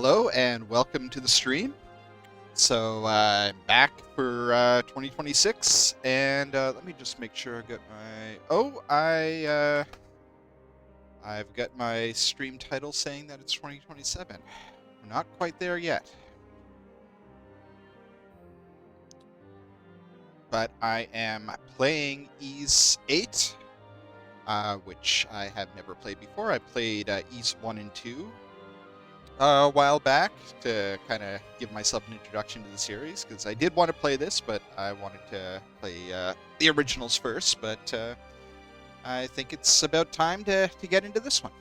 Hello and welcome to the stream. So I'm back for 2026, and let me just make sure I got my. I've got my stream title saying that it's 2027. We're not quite there yet, but I am playing Ys VIII, which I have never played before. I played Ys 1 and 2. A while back to kind of give myself an introduction to the series, because I did want to play this, but I wanted to play the originals first. But I think it's about time to get into this one.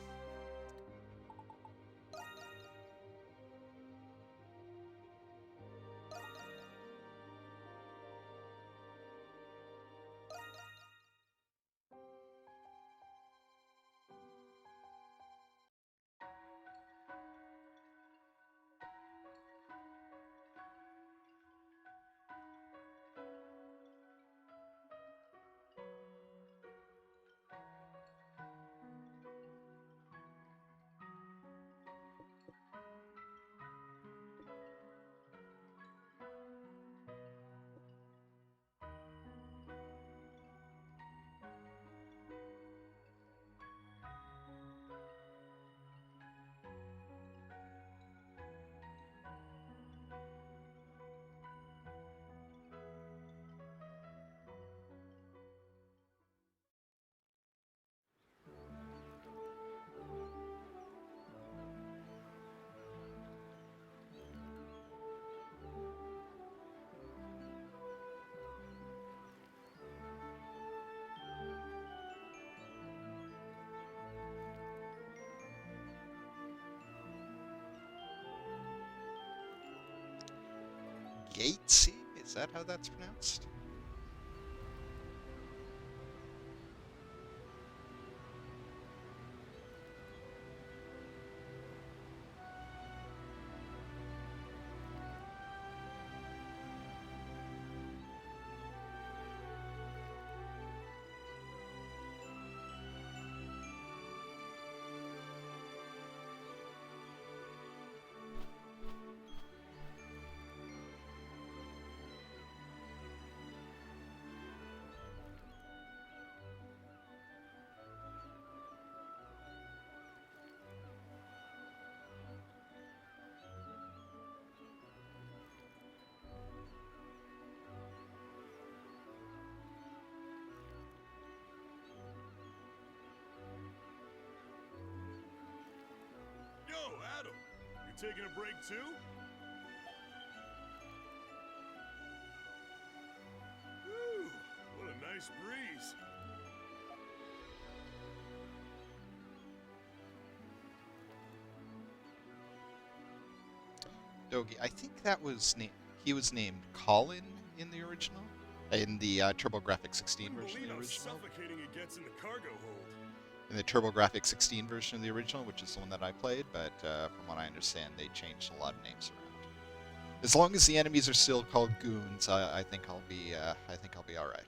Gatesy? Is that how that's pronounced? Yo, Adam, you taking a break too? Whew, what a nice breeze. Dogi, I think that was he was named Colin in the original, in the TurboGrafx 16 version of the original. Suffocating it gets in the cargo hold. In the TurboGrafx 16 version of the original, which is the one that I played, but from what I understand, they changed a lot of names around. As long as the enemies are still called goons, I think I'll be all right.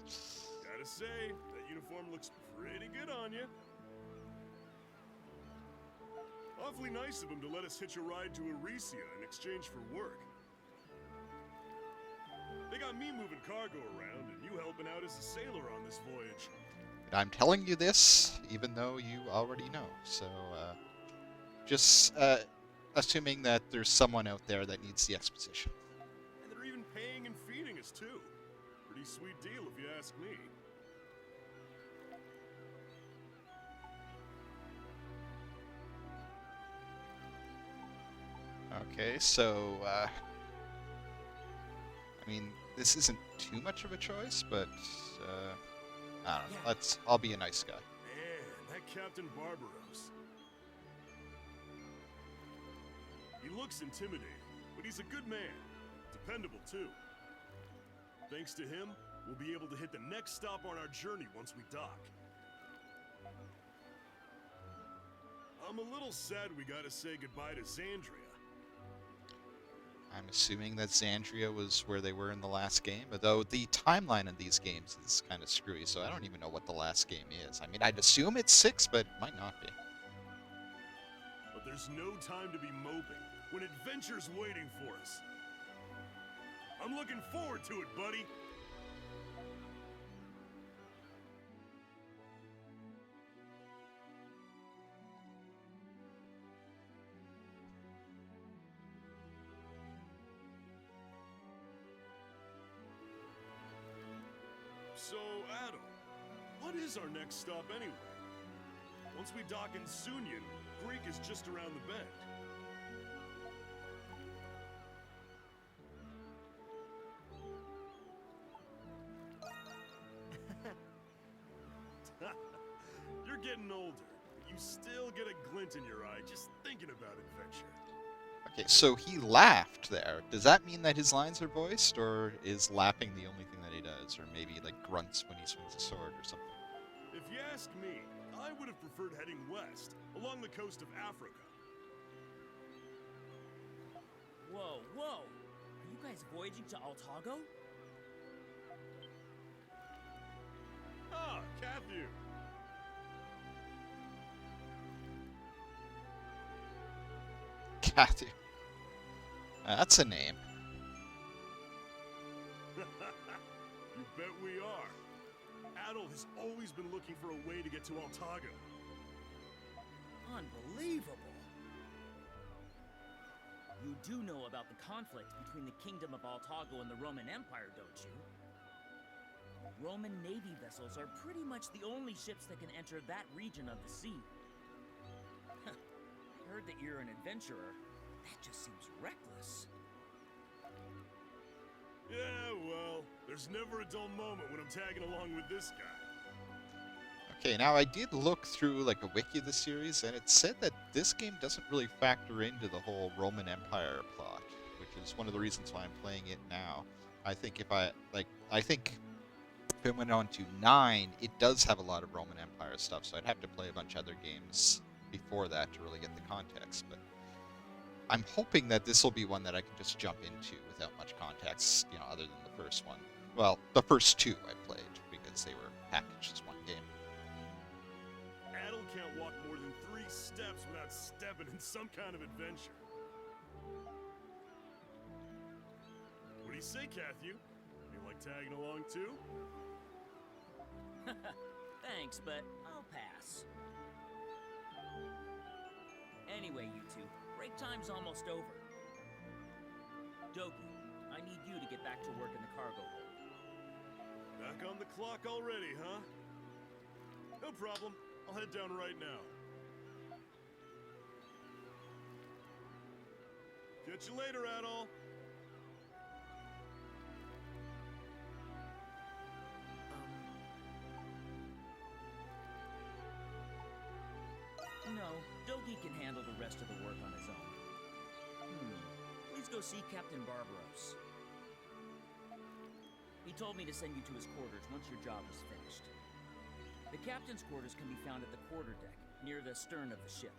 Gotta say, that uniform looks pretty good on you. Awfully nice of him to let us hitch a ride to Arisia in exchange for work. They got me moving cargo around, and you helping out as a sailor on this voyage. I'm telling you this, even though you already know. So, just assuming that there's someone out there that needs the exposition. And they're even paying and feeding us, too. Pretty sweet deal, if you ask me. Okay, so, I mean, this isn't too much of a choice, but, I don't know. I'll be a nice guy. Man, that Captain Barbaros. He looks intimidating, but he's a good man. Dependable, too. Thanks to him, we'll be able to hit the next stop on our journey once we dock. I'm a little sad we gotta say goodbye to Xandria. I'm assuming that Xandria was where they were in the last game, although the timeline of these games is kind of screwy, so I don't even know what the last game is. I mean, I'd assume it's 6, but it might not be. But there's no time to be moping when adventure's waiting for us. I'm looking forward to it, buddy. So, Adam, what is our next stop anyway? Once we dock in Sunyan, Greek is just around the bend. You're getting older, but you still get a glint in your eye just thinking about adventure. Okay, so he laughed there. Does that mean that his lines are voiced, or is laughing the only thing that he does? Or maybe like grunts when he swings a sword or something? If you ask me, I would have preferred heading west, along the coast of Africa. Whoa, whoa! Are you guys voyaging to Altago? Ah, Cathu! Kathy. That's a name. You bet we are. Adol has always been looking for a way to get to Altago. Unbelievable! You do know about the conflict between the Kingdom of Altago and the Roman Empire, don't you? Roman Navy vessels are pretty much the only ships that can enter that region of the sea. I heard that you're an adventurer. That just seems reckless. Yeah, well, there's never a dull moment when I'm tagging along with this guy. Okay, now I did look through like a wiki of the series, and it said that this game doesn't really factor into the whole Roman Empire plot, which is one of the reasons why I'm playing it now. I think if I went on to 9, it does have a lot of Roman Empire stuff, so I'd have to play a bunch of other games before that to really get the context, but I'm hoping that this will be one that I can just jump into without much context, other than the first one. Well, the first 2 I played, because they were packaged as one game. Adol can't walk more than 3 steps without stepping in some kind of adventure. What do you say, Cathu? You like tagging along too? Thanks, but I'll pass. Anyway, you two, break time's almost over. Doki, I need you to get back to work in the cargo hold. Back on the clock already, huh? No problem. I'll head down right now. Catch you later, Adol. No, Doki can handle the rest of the work on his own. Please go see Captain Barbaros. He told me to send you to his quarters once your job is finished. The captain's quarters can be found at the quarterdeck, near the stern of the ship.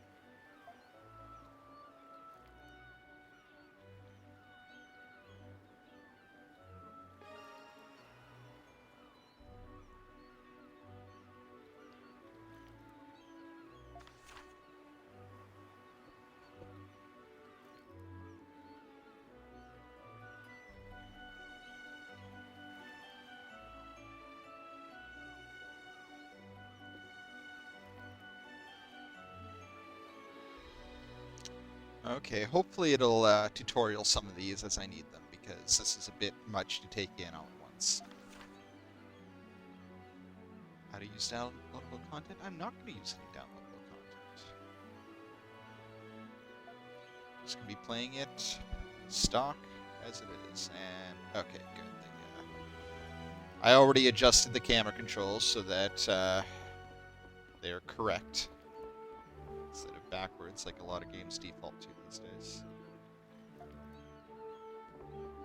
Okay, hopefully it'll tutorial some of these as I need them, because this is a bit much to take in all at once. How to use downloadable content? I'm not going to use any downloadable content. Just going to be playing it stock as it is. And okay, good. I already adjusted the camera controls so that they're correct, instead of backwards like a lot of games default to these days.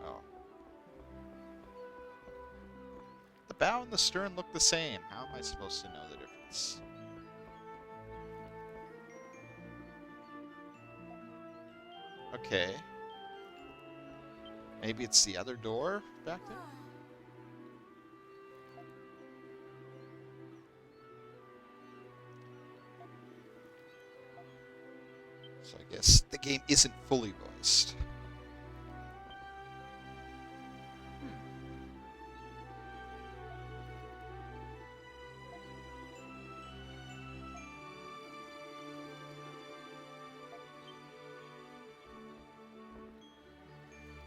Oh. The bow and the stern look the same. How am I supposed to know the difference? Okay. Maybe it's the other door back there? So I guess the game isn't fully voiced.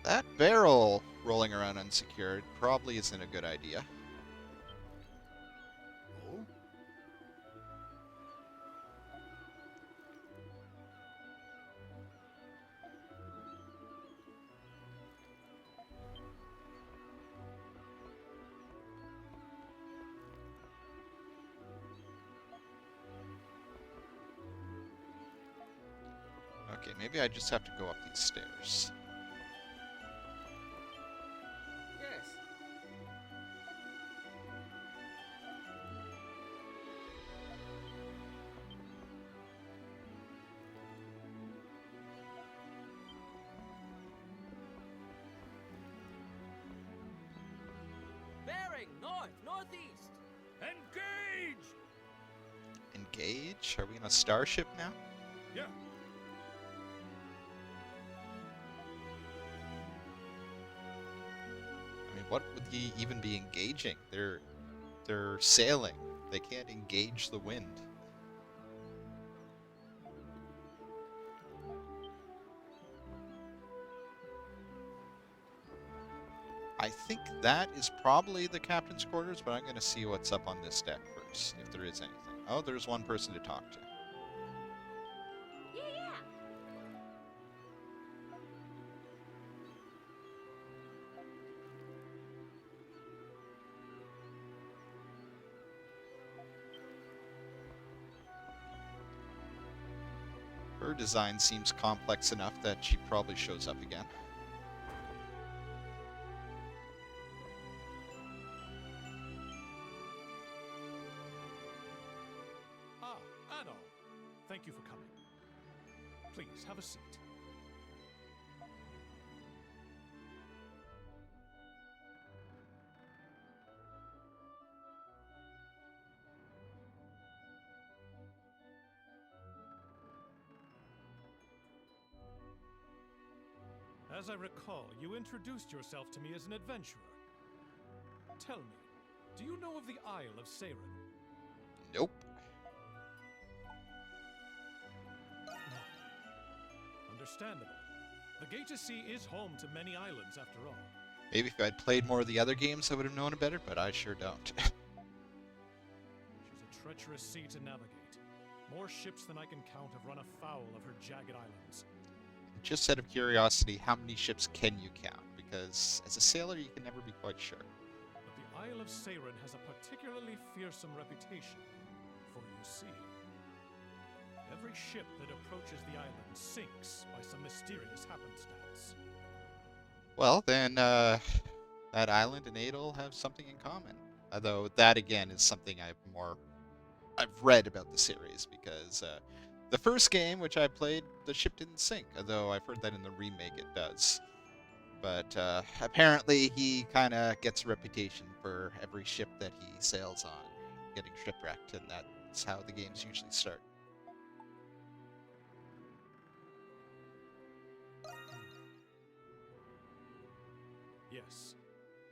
That barrel rolling around unsecured probably isn't a good idea. Oh? Okay, maybe I just have to go up these stairs. Yes. Bearing north, northeast. Engage! Engage? Are we in a starship now? Yeah. I mean, what would he even be engaging? They're sailing. They can't engage the wind. I think that is probably the captain's quarters, but I'm going to see what's up on this deck first, if there is anything. Oh, there's one person to talk to. Yeah. Her design seems complex enough that she probably shows up again. Ah, Anno. Thank you for coming. Please, have a seat. As I recall, you introduced yourself to me as an adventurer. Tell me, do you know of the Isle of Seiren? Nope. No. Understandable. The Gate to Sea is home to many islands, after all. Maybe if I'd played more of the other games, I would have known it better, but I sure don't. She's a treacherous sea to navigate. More ships than I can count have run afoul of her jagged islands. Just out of curiosity, how many ships can you count? Because as a sailor, you can never be quite sure. But the Isle of Seiren has a particularly fearsome reputation. For you see, every ship that approaches the island sinks by some mysterious happenstance. Well, then, that island and Adel have something in common. Although that, again, is something I've read about the series, because the first game, which I played, the ship didn't sink, although I've heard that in the remake it does. But apparently he kind of gets a reputation for every ship that he sails on getting shipwrecked, and that's how the games usually start. Yes,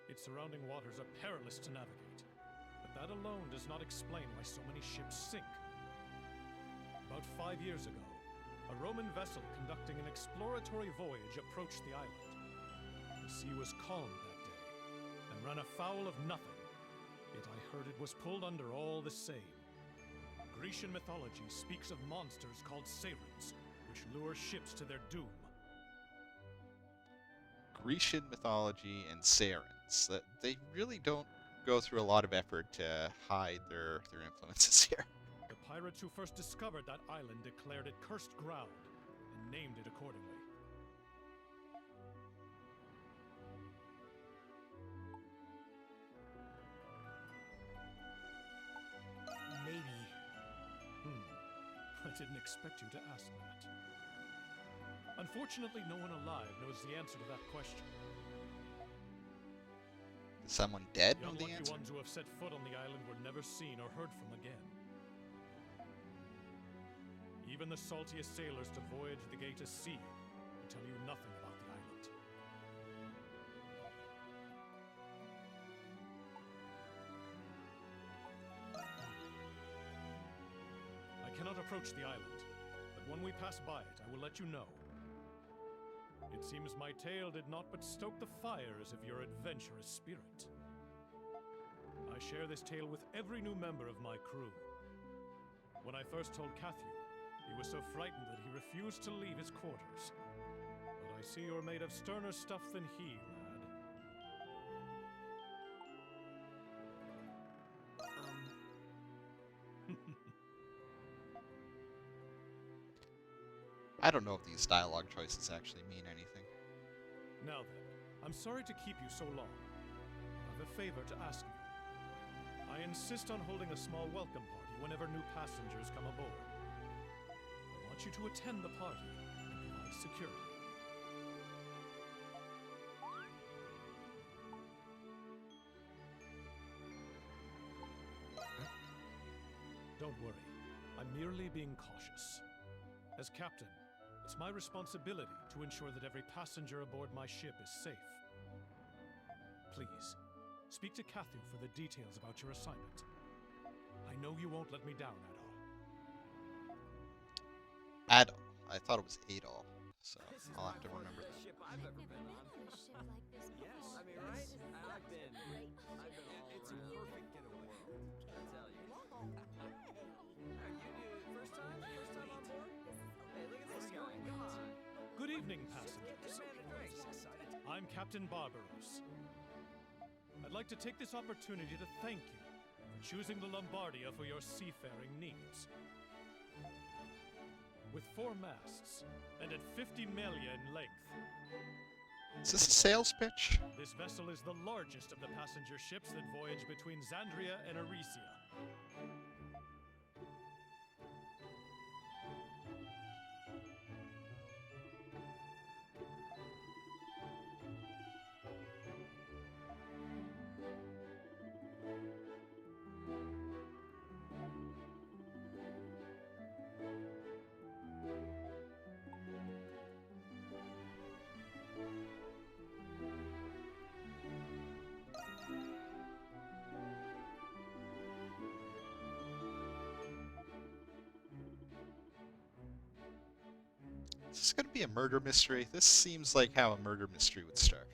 its surrounding waters are perilous to navigate, but that alone does not explain why so many ships sink. About 5 years ago, a Roman vessel conducting an exploratory voyage approached the island. The sea was calm that day, and ran afoul of nothing, yet I heard it was pulled under all the same. Grecian mythology speaks of monsters called Seirens, which lure ships to their doom. Grecian mythology and Seirens, that they really don't go through a lot of effort to hide their influences here. The pirates who first discovered that island declared it cursed ground, and named it accordingly. Maybe. I didn't expect you to ask that. Unfortunately, no one alive knows the answer to that question. Is someone dead The know the unlucky answer? ones who have set foot on the island were never seen or heard from again. Even the saltiest sailors to voyage the gate of sea will tell you nothing about the island. I cannot approach the island, but when we pass by it, I will let you know. It seems my tale did not but stoke the fires of your adventurous spirit. I share this tale with every new member of my crew. When I first told Cathy, he was so frightened that he refused to leave his quarters. But I see you're made of sterner stuff than he, lad. I don't know if these dialogue choices actually mean anything. Now then, I'm sorry to keep you so long. I have a favor to ask you. I insist on holding a small welcome party whenever new passengers come aboard. I want you to attend the party and provide security. Don't worry. I'm merely being cautious. As captain, it's my responsibility to ensure that every passenger aboard my ship is safe. Please, speak to Cathy for the details about your assignment. I know you won't let me down, Adol. Adol. I thought it was Adol, so I'll have to remember that. Ship I've ever been on. Yes, I mean, right? I've been all it's a perfect getaway. I tell you. First time on board? Hey, look at this guy. Come on. Good evening, passengers. I'm Captain Barbaros. I'd like to take this opportunity to thank you for choosing the Lombardia for your seafaring needs. With 4 masts and at 50 melia in length, Is this a sales pitch? this vessel is the largest of the passenger ships that voyage between Xandria and Arisia. Is this going to be a murder mystery? This seems like how a murder mystery would start.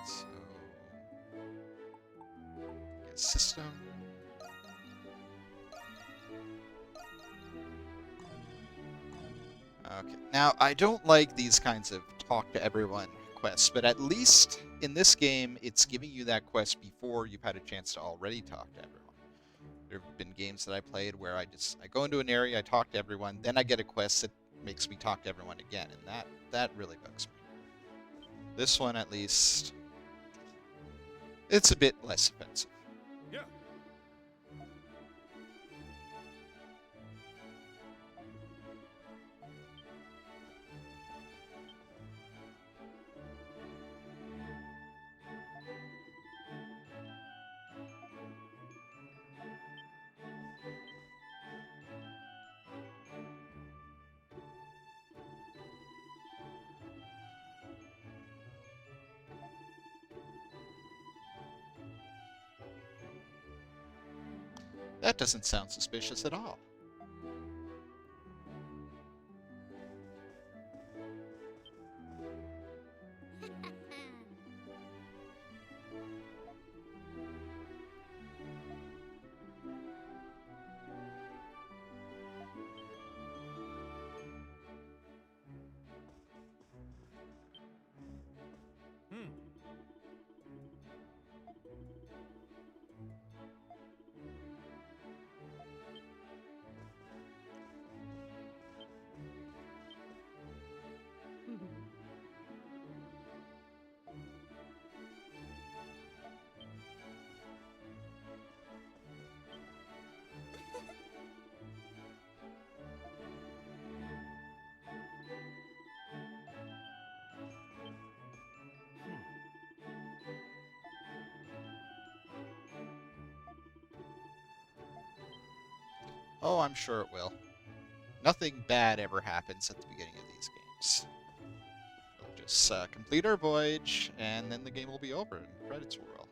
So, get system. Okay, now I don't like these kinds of talk to everyone quests, but at least in this game, it's giving you that quest before you've had a chance to already talk to everyone. There have been games that I played where I go into an area, I talk to everyone, then I get a quest that makes me talk to everyone again, and that really bugs me. This one, at least, it's a bit less offensive. Yeah. That doesn't sound suspicious at all. Oh, I'm sure it will. Nothing bad ever happens at the beginning of these games. We'll just complete our voyage, and then the game will be over, and credits will roll.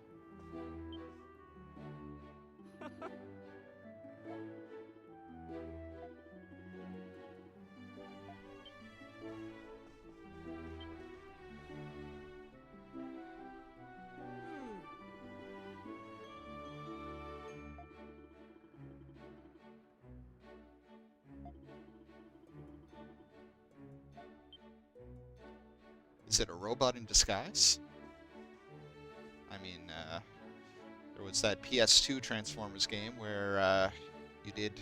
Is it a robot in disguise? I mean, there was that PS2 Transformers game where you did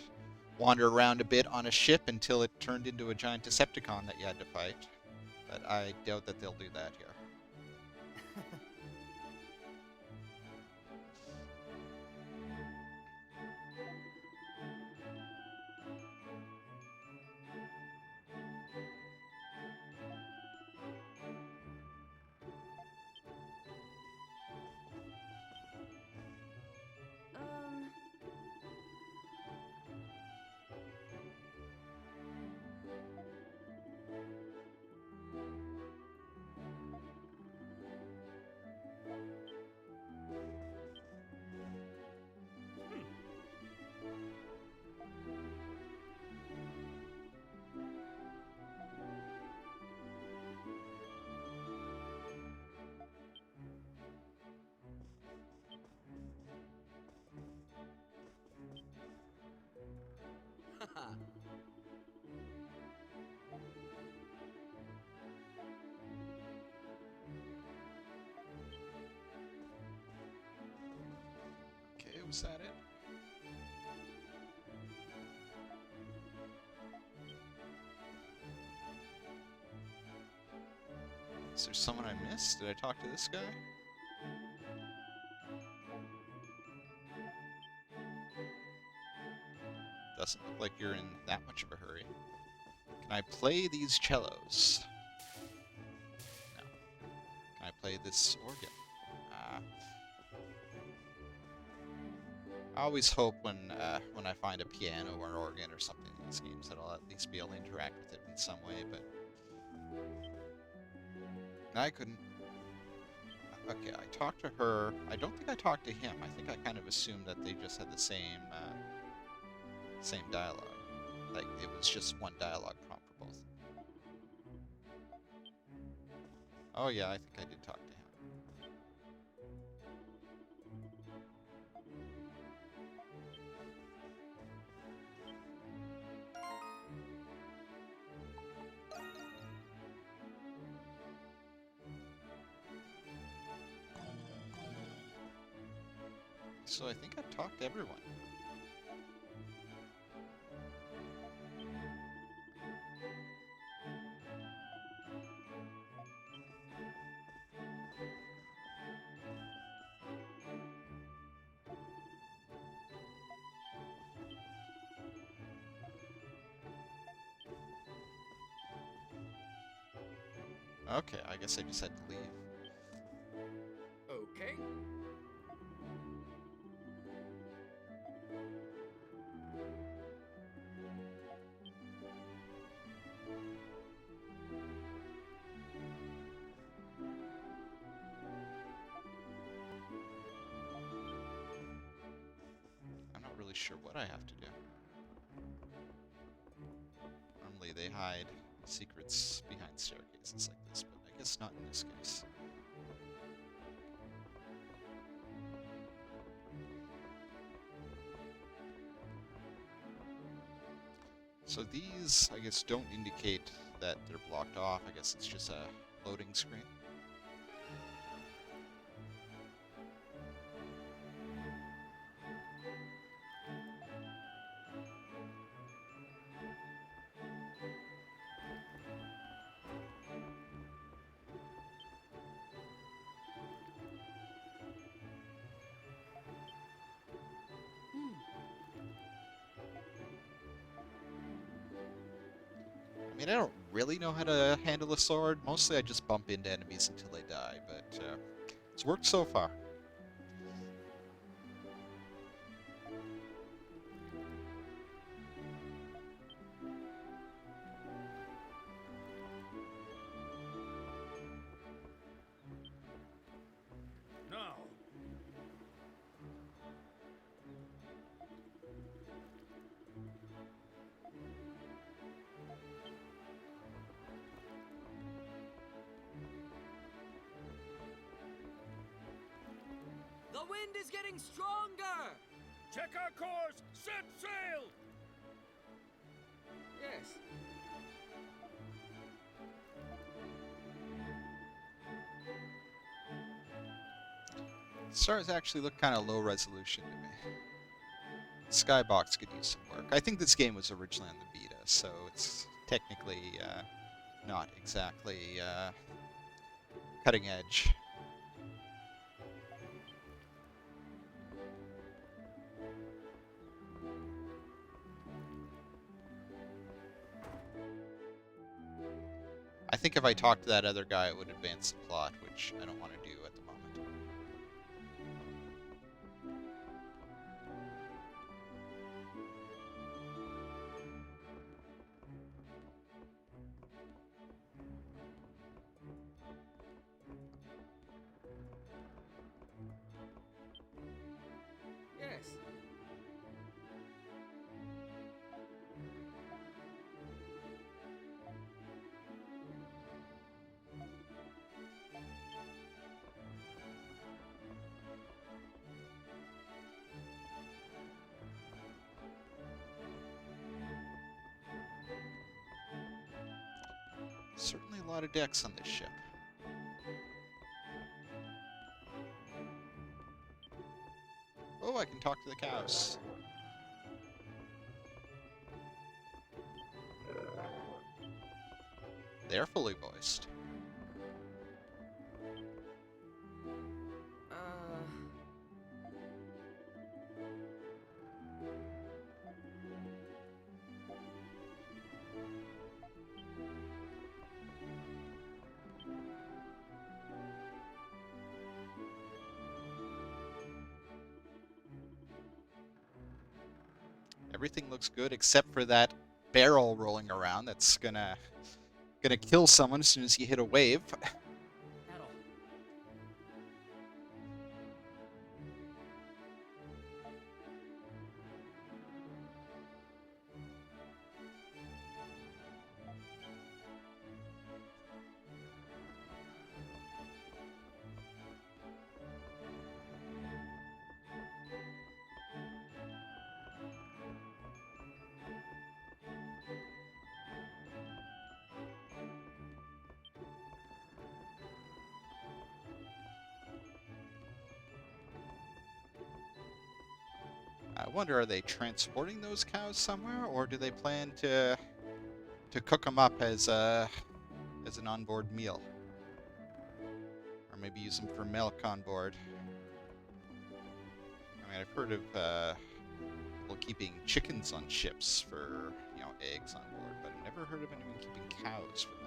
wander around a bit on a ship until it turned into a giant Decepticon that you had to fight. But I doubt that they'll do that here. Okay, was that it? Is there someone I missed? Did I talk to this guy? Doesn't look like you're in that much of a hurry. Can I play these cellos? No. Can I play this organ? I always hope when I find a piano or an organ or something in these games that I'll at least be able to interact with it in some way, but I couldn't. Okay, I talked to her. I don't think I talked to him. I think I kind of assumed that they just had the same dialogue. Like, it was just one dialogue prompt for both. Oh yeah, I think I did talk to him. So I think I've talked to everyone. Okay, I guess I just had to leave. Okay. I'm not really sure what I have to do. Normally they hide secrets behind staircases like this, but I guess not in this case. So these, I guess, don't indicate that they're blocked off. I guess it's just a loading screen. I mean, I don't really know how to handle a sword. Mostly I just bump into enemies until they die, but it's worked so far. wind is getting stronger! Check our course! Set sail! Yes. Stars actually look kind of low resolution to me. Skybox could use some work. I think this game was originally on the Vita, so it's technically not exactly cutting edge. I think if I talked to that other guy, it would advance the plot, which I don't want to do at the moment. Yes. Certainly a lot of decks on this ship. Oh, I can talk to the cows. They're fully voiced. Everything looks good except for that barrel rolling around that's gonna kill someone as soon as you hit a wave. That'll. I wonder, are they transporting those cows somewhere, or do they plan to cook them up as an onboard meal, or maybe use them for milk on board? I mean, I've heard of people keeping chickens on ships for eggs on board, but I've never heard of anyone keeping cows for that.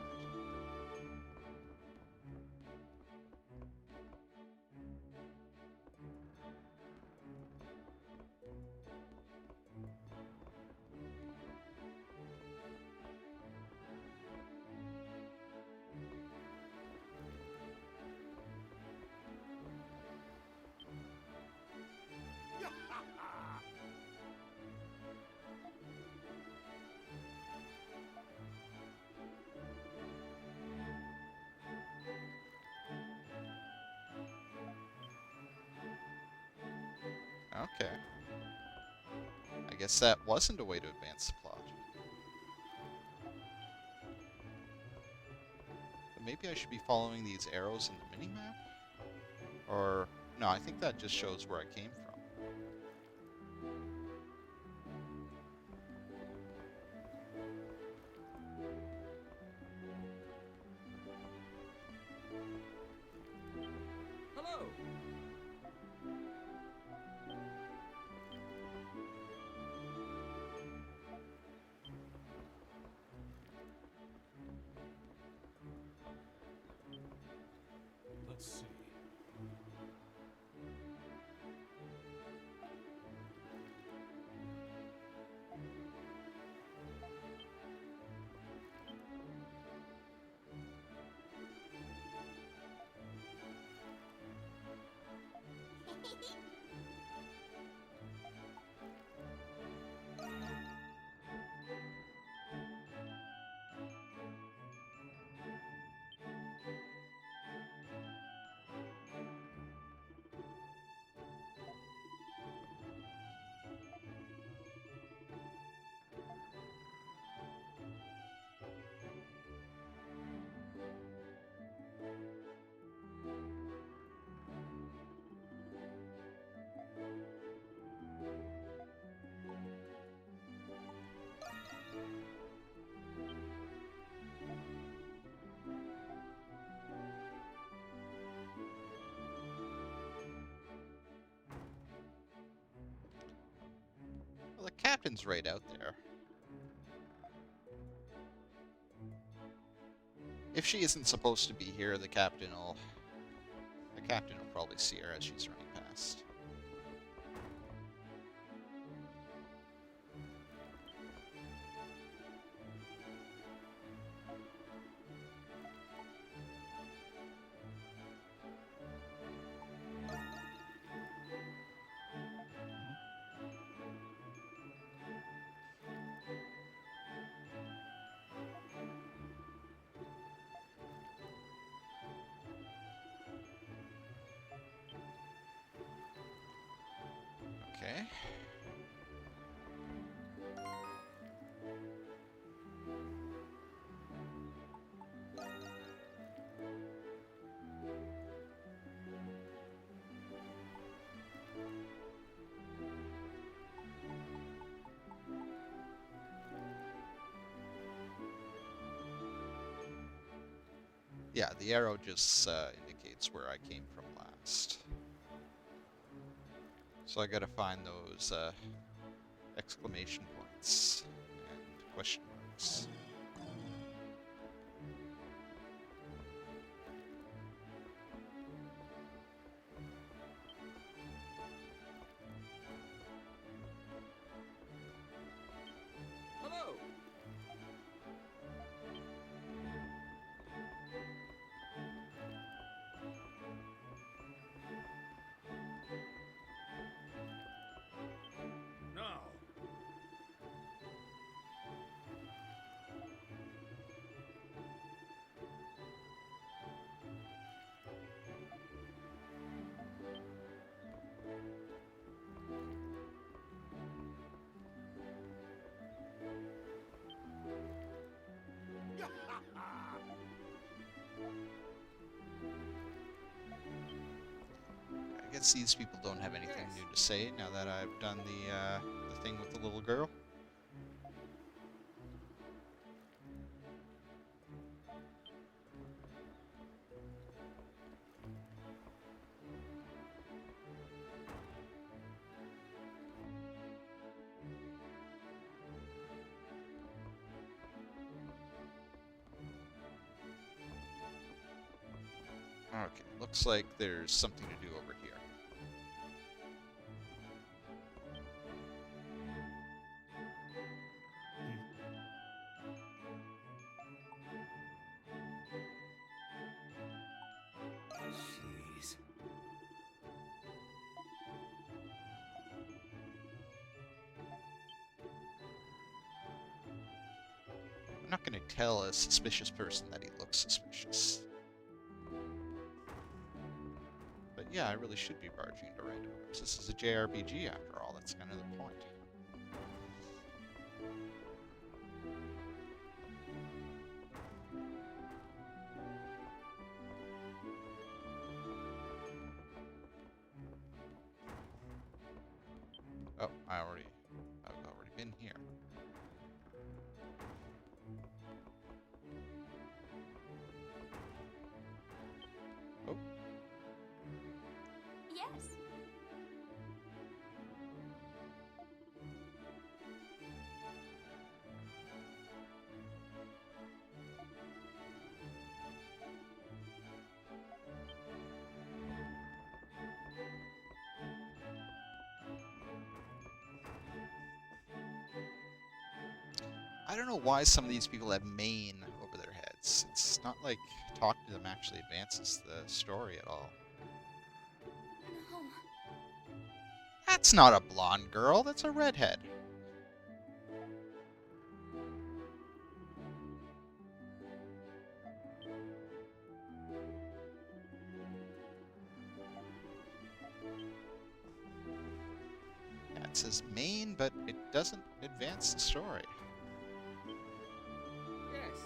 Okay. I guess that wasn't a way to advance the plot. But maybe I should be following these arrows in the minimap? Or, no, I think that just shows where I came from. Hello. Let's see. captain's right out there. If she isn't supposed to be here, the captain will probably see her as she's running past. Okay. Yeah, the arrow just indicates where I came from last. So I gotta find those exclamation points and question marks. Hello. Now. I guess these people don't have anything new to say now that I've done the thing with the little girl. Okay, looks like there's something to do over here. Jeez. I'm not going to tell a suspicious person that he looks suspicious. But yeah, I really should be barging into random rooms. This is a JRPG after all, that's kind of the point. Oh, I've already been here. Oh, Yes. I don't know why some of these people have Maine over their heads. It's not like talking to them actually advances the story at all. No. That's not a blonde girl, that's a redhead. Yeah, it says Maine, but it doesn't advance the story. Yes.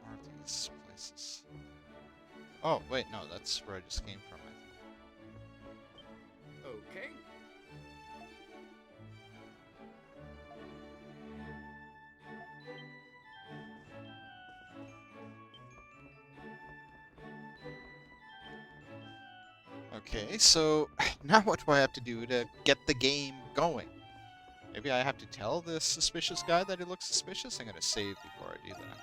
More of these places. Oh, wait, no, that's where I just came from, I think. Okay. Okay, so now what do I have to do to get the game going? Maybe I have to tell this suspicious guy that he looks suspicious? I'm gonna save before I do that.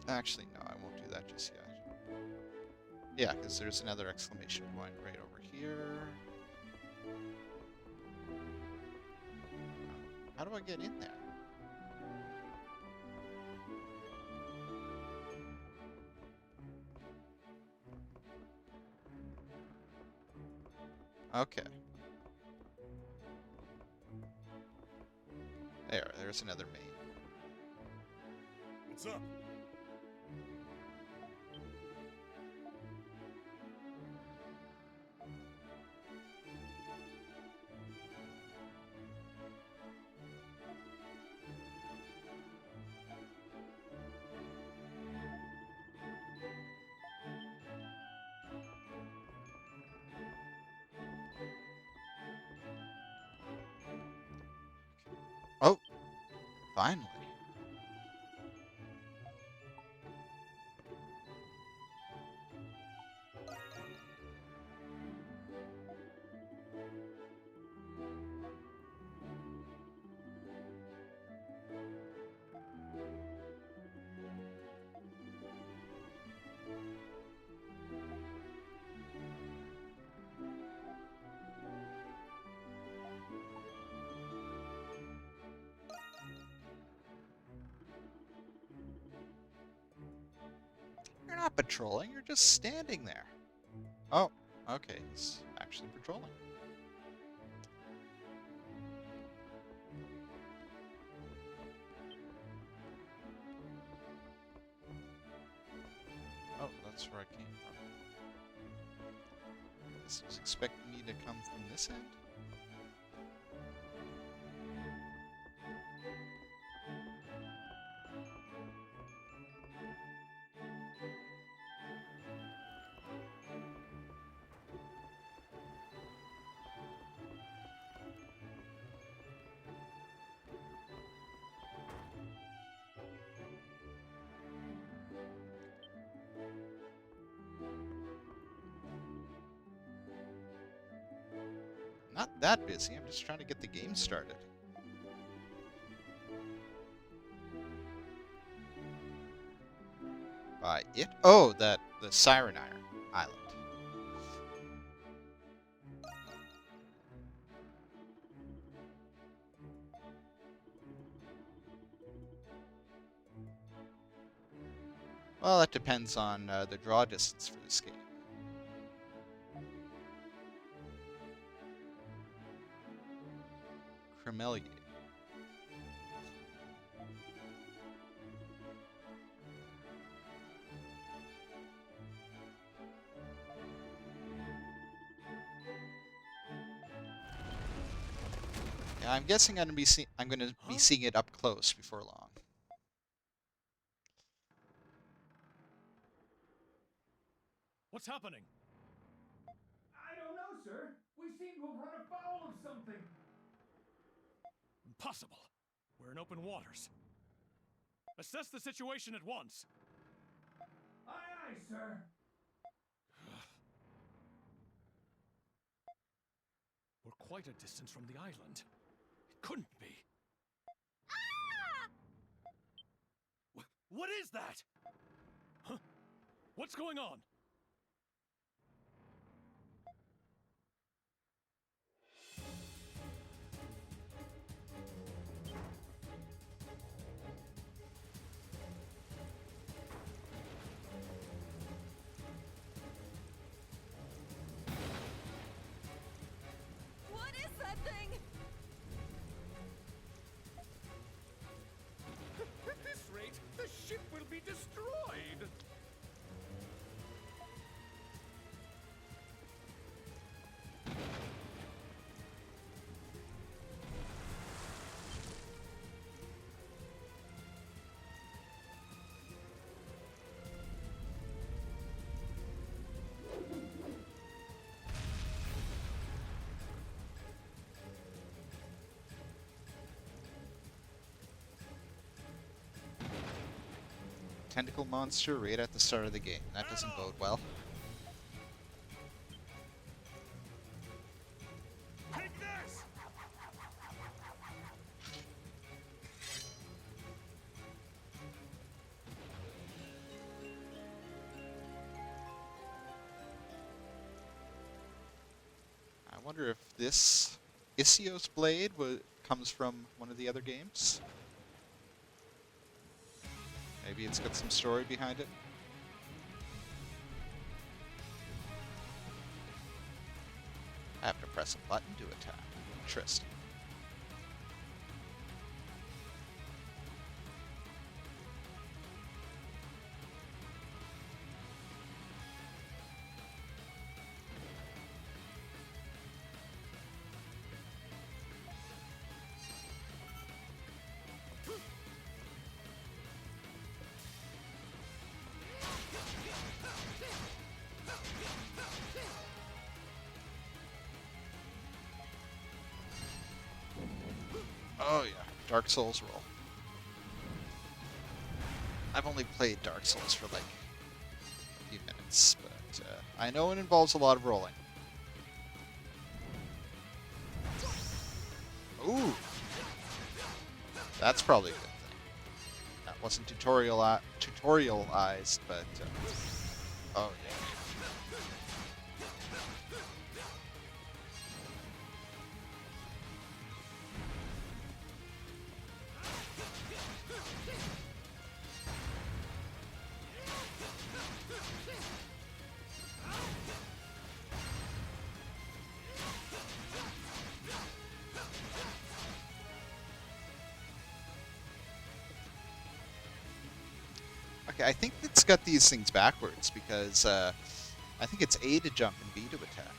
Actually, no, I won't do that just yet. Yeah, because there's another exclamation point right over here. How do I get in there? Okay. There's another main. What's up? Oh, finally. You're not patrolling, you're just standing there. Oh, okay, he's actually patrolling. Oh, that's where I came from. This was expecting me to come from this end? Not that busy, I'm just trying to get the game started. By it? Oh, the Siren Island. Well, that depends on the draw distance for this game. Cremelia. Yeah, I'm guessing I'm going to be seeing it up close before long. What's happening? I don't know, sir. We seem to have run afoul of something. Impossible. We're in open waters. Assess the situation at once. Aye, aye, sir. We're quite a distance from the island. It couldn't be. What is that? Huh? What's going on? What is that thing? At this rate, the ship will be destroyed! tentacle monster right at the start of the game. That doesn't bode well. Take this! I wonder if this Isios blade comes from one of the other games. Maybe it's got some story behind it. I have to press a button to attack. Interesting. Oh yeah, Dark Souls roll. I've only played Dark Souls for like a few minutes, but I know it involves a lot of rolling. Ooh! That's probably a good thing. That wasn't tutorialized, but... oh yeah. Okay, I think it's got these things backwards because I think it's A to jump and B to attack.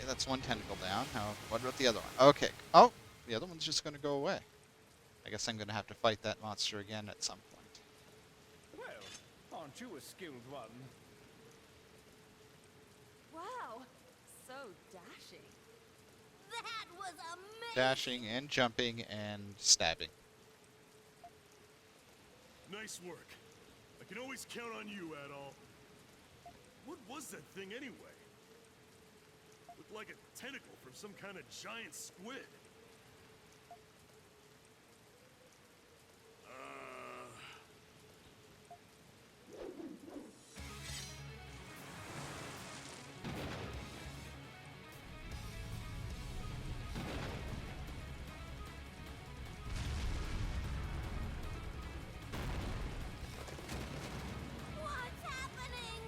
That's one tentacle down. What about the other one? Okay. Oh, the other one's just going to go away. I guess I'm going to have to fight that monster again at some point. Well, aren't you a skilled one? Wow, so dashing. That was amazing. Dashing and jumping and stabbing. Nice work. I can always count on you, Adol. What was that thing anyway? Looked like a tentacle from some kind of giant squid. What's happening?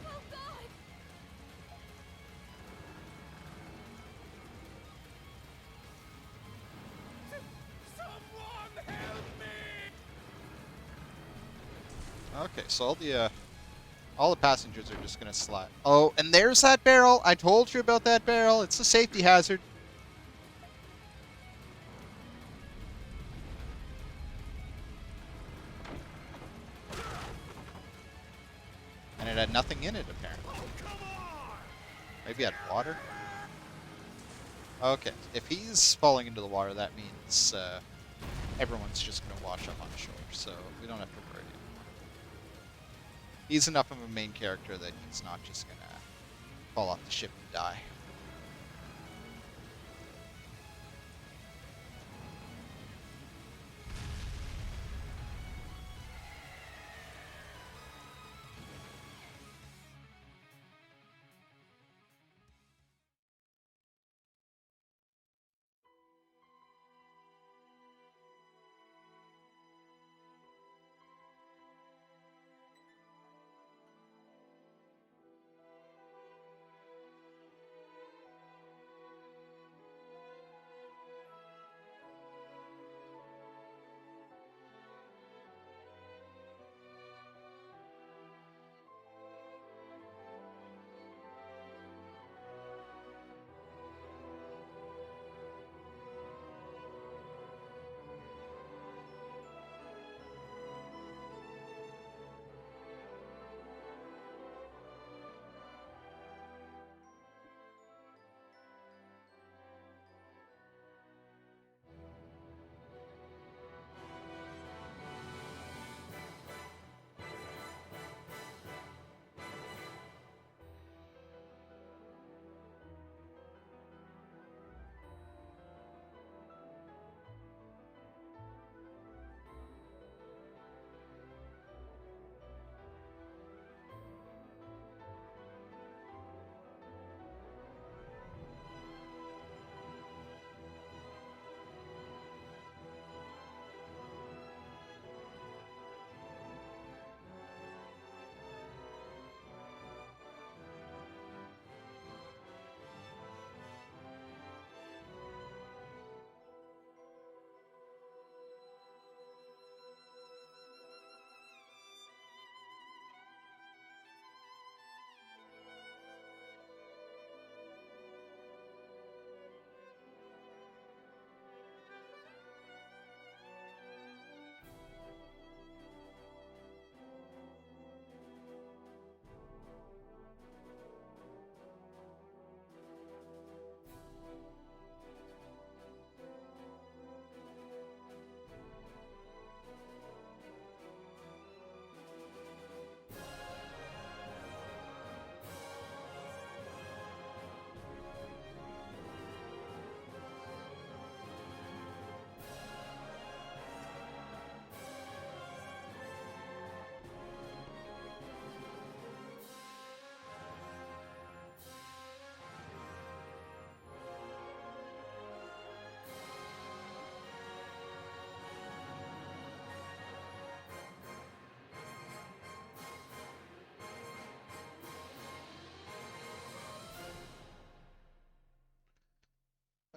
Oh God! Someone help me! Okay, so all the passengers are just going to slide. Oh, and there's that barrel. I told you about that barrel. It's a safety hazard. And it had nothing in it, apparently. Maybe it had water? Okay, if he's falling into the water, that means everyone's just going to wash up on shore, so we don't have to worry anymore. He's enough of a main character that he's not just going to fall off the ship and die.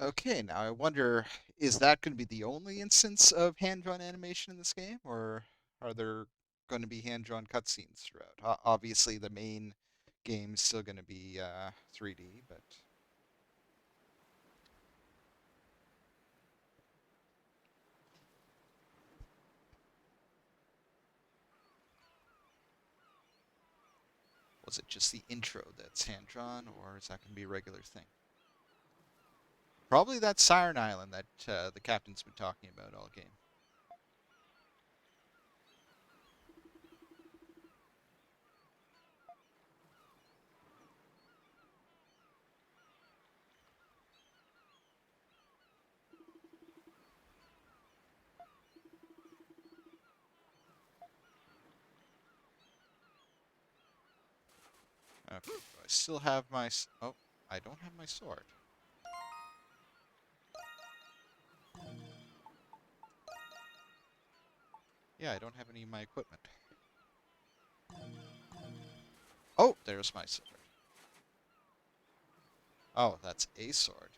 Okay, now I wonder, is that going to be the only instance of hand-drawn animation in this game, or are there going to be hand-drawn cutscenes throughout? Obviously, the main game is still going to be 3D, but was it just the intro that's hand-drawn, or is that going to be a regular thing? Probably that Siren Island that the captain's been talking about all game. Okay, do I still have my... Oh, I don't have my sword. Yeah, I don't have any of my equipment. Oh, there's my sword. Oh, that's a sword.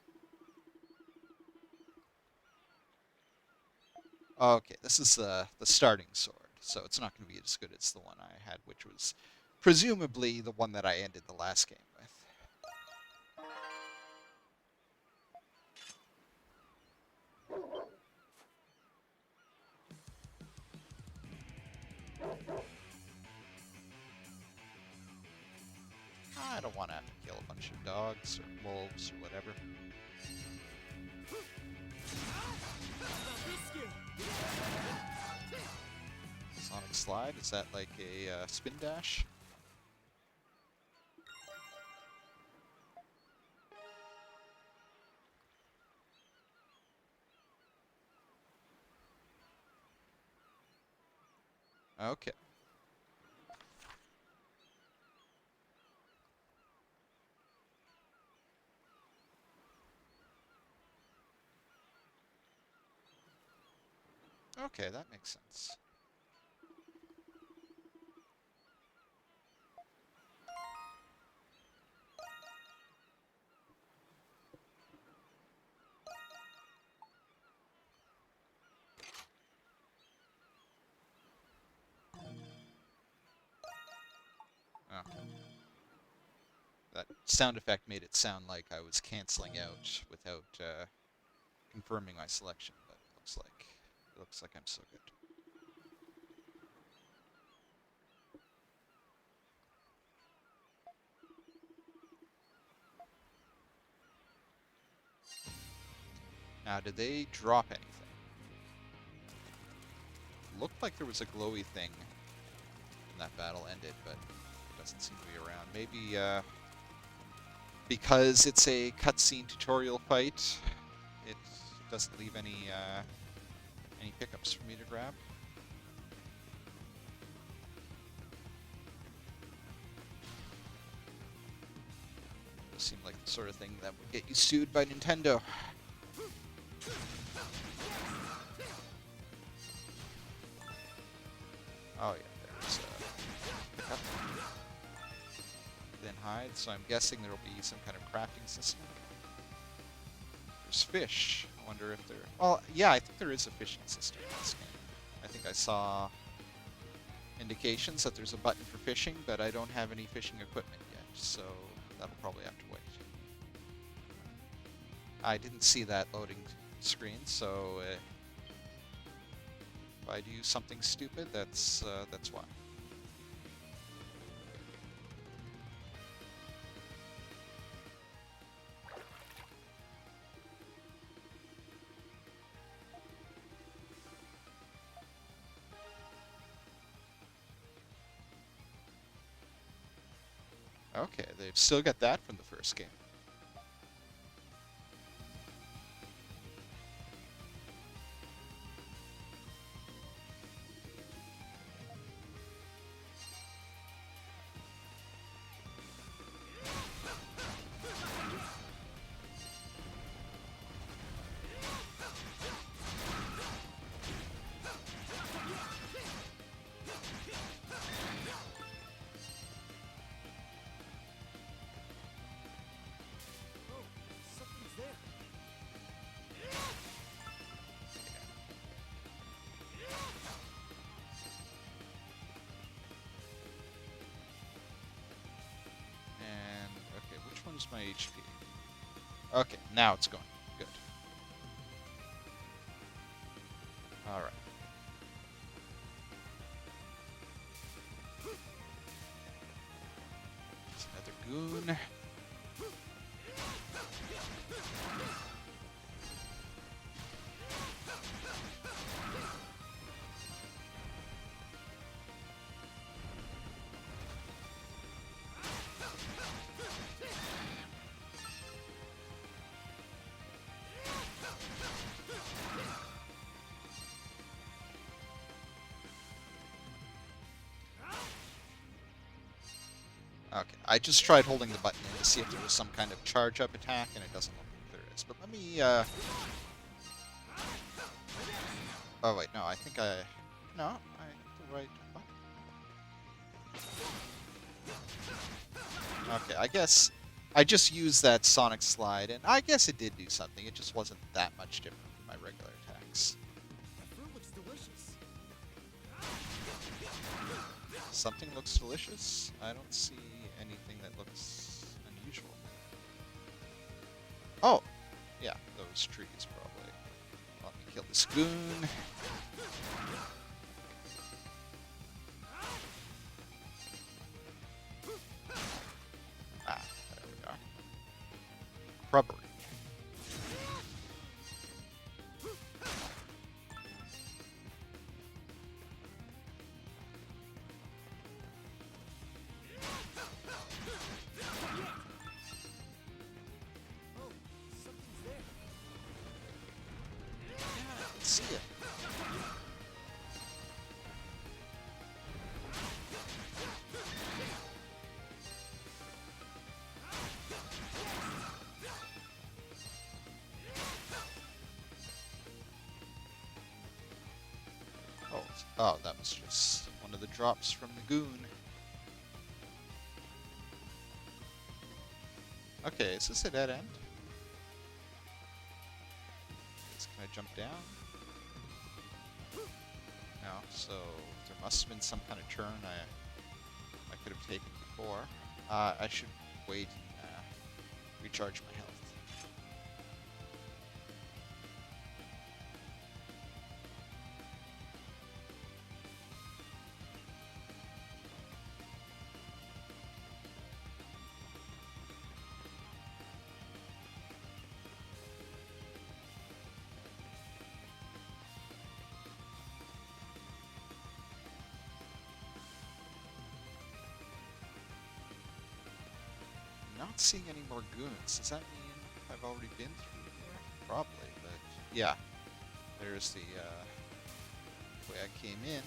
Okay, this is the starting sword, so it's not going to be as good as the one I had, which was presumably the one that I ended the last game with. don't want to have to kill a bunch of dogs or wolves or whatever. Sonic Slide, is that like a spin dash? Okay. Okay, that makes sense. Okay. That sound effect made it sound like I was canceling out without confirming my selection, but it looks like I'm so good. Now, did they drop anything? Looked like there was a glowy thing when that battle ended, but it doesn't seem to be around. Maybe because it's a cutscene tutorial fight, it doesn't leave any pickups for me to grab. Does seem like the sort of thing that would get you sued by Nintendo. Oh yeah, there's a pickup. Then hide, so I'm guessing there'll be some kind of crafting system. There's fish. I wonder if there... Well, yeah, I think there is a fishing system in this game. I think I saw indications that there's a button for fishing, but I don't have any fishing equipment yet, so that'll probably have to wait. I didn't see that loading screen, so if I do something stupid, that's why. Okay, they've still got that from the first game. Where's my HP? Okay, now it's going. Good. Alright. Another goon. Okay, I just tried holding the button in to see if there was some kind of charge-up attack, and it doesn't look like there is. But let me, Oh, wait, no, I think I... No, I hit the right button. Okay, I guess I just used that Sonic Slide, and I guess it did do something. It just wasn't that much different from my regular attacks. That fruit looks delicious. Something looks delicious? I don't see anything that looks unusual. Oh! Yeah, those trees probably. Let me kill this goon. Ah. See ya. Oh, that was just one of the drops from the goon. Okay, is this a dead end? Can I jump down? No, so there must have been some kind of turn I could have taken before. I should wait and recharge my health. Not seeing any more goons. Does that mean I've already been through here? Probably, but yeah. There's the way I came in.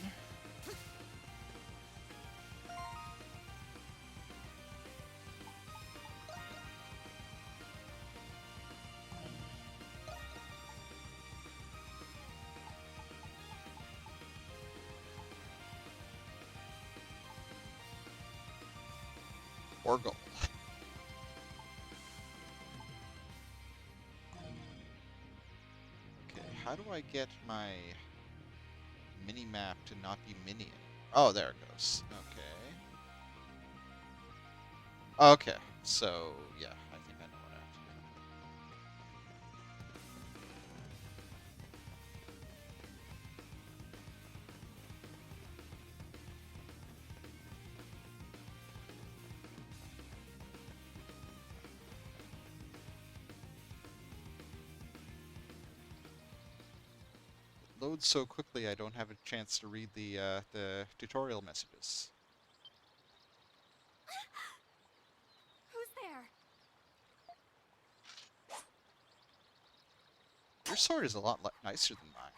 Or gold. How do I get my mini-map to not be mini? Oh, there it goes. Okay. Okay, so, yeah, I think I know what I have to do. Loads so quickly I don't have a chance to read the tutorial messages. Who's there? Your sword is a lot nicer than mine.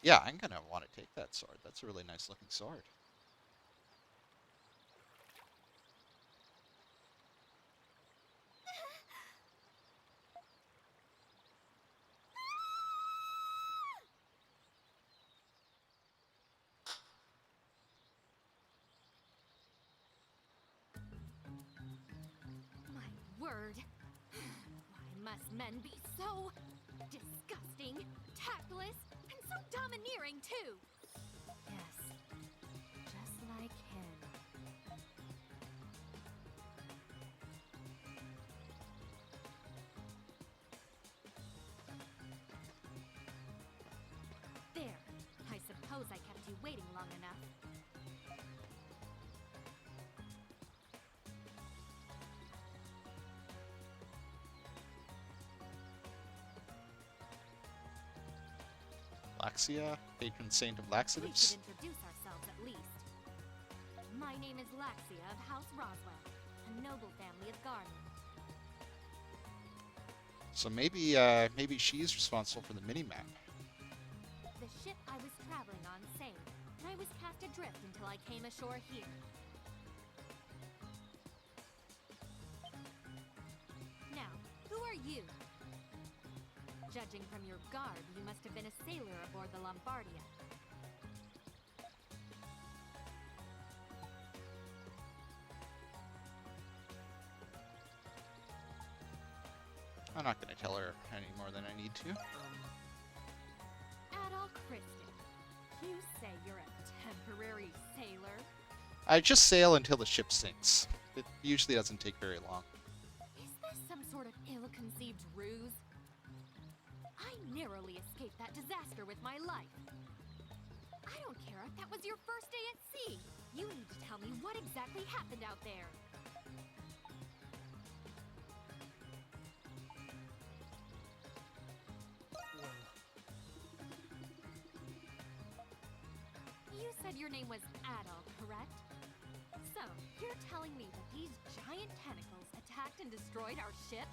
Yeah, I'm gonna want to take that sword. That's a really nice looking sword. Word. Why must men be so disgusting, tactless, and so domineering too? Yes, just like him. There. I suppose I kept you waiting long enough. Laxia, patron saint of We laxatives. should introduce ourselves at least. My name is Laxia of House Roswell, a noble family of Garden. So maybe maybe she's responsible for the mini-map. The ship I was traveling on sailed, and I was cast adrift until I came ashore here. Now, who are you? Judging from your garb, you must have been a sailor aboard the Lombardia. I'm not going to tell her any more than I need to. Adol Kristen, you say you're a temporary sailor? I just sail until the ship sinks. It usually doesn't take very long. Is this some sort of ill-conceived ruse? I narrowly escaped that disaster with my life. I don't care if that was your first day at sea. You need to tell me what exactly happened out there. You said your name was Adol, correct? So, you're telling me that these giant tentacles attacked and destroyed our ship?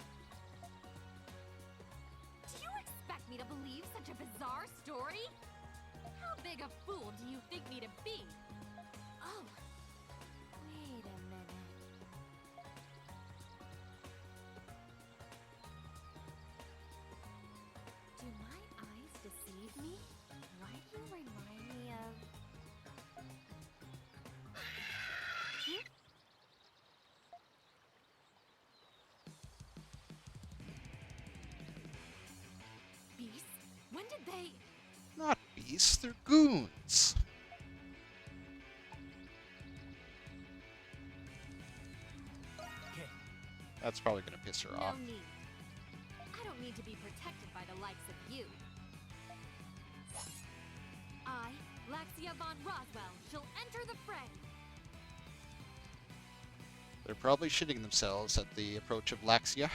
such a bizarre story? How big a fool do you think me to be? Oh, wait a minute. Do my eyes deceive me? Why do you remind me of... Hmm? Beasts? When did they... Not beasts, they're goons. Okay. That's probably gonna piss her off. No need. I don't need to be protected by the likes of you. I, Laxia von Roswell, shall enter the fray. They're probably shitting themselves at the approach of Laxia.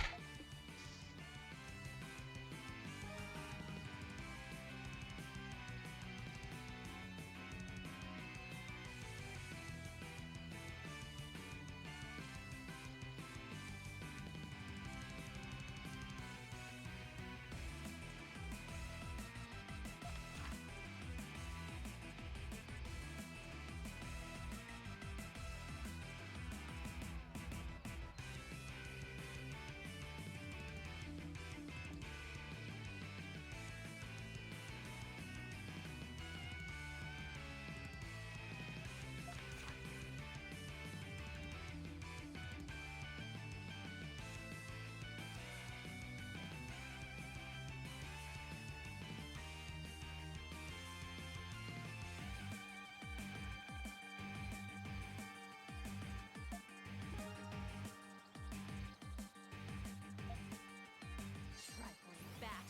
Trifling bat,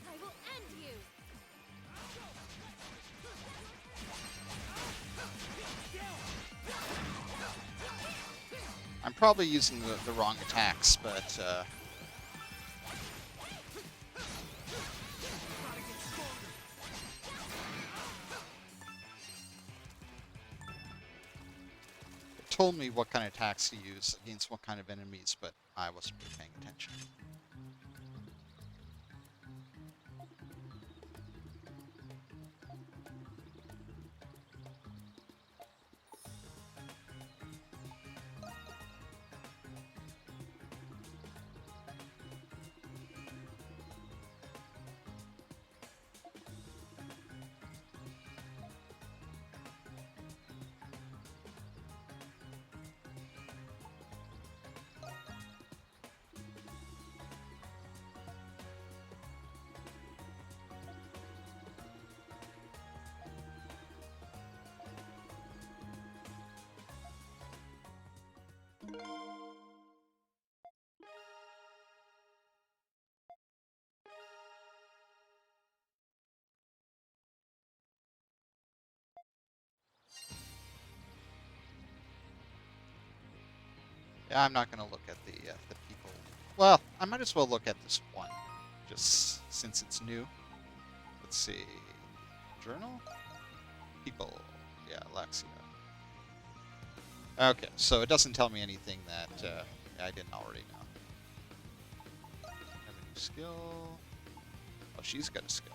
I will end you! I'm probably using the wrong attacks, but it told me what kind of attacks to use against what kind of enemies, but I wasn't really paying attention. Yeah, I'm not going to look at the people. Well, I might as well look at this one, just since it's new. Let's see. Journal? People. Yeah, Laxia. Okay, so it doesn't tell me anything that I didn't already know. Have a new skill. Oh, she's got a skill.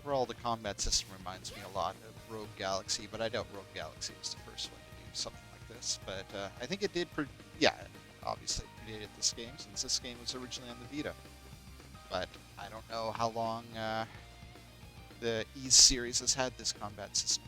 Overall, the combat system reminds me a lot of Rogue Galaxy, but I doubt Rogue Galaxy was the first one to do something like this. But I think it did, yeah, obviously it predated this game, since this game was originally on the Vita. But I don't know how long the Ys series has had this combat system.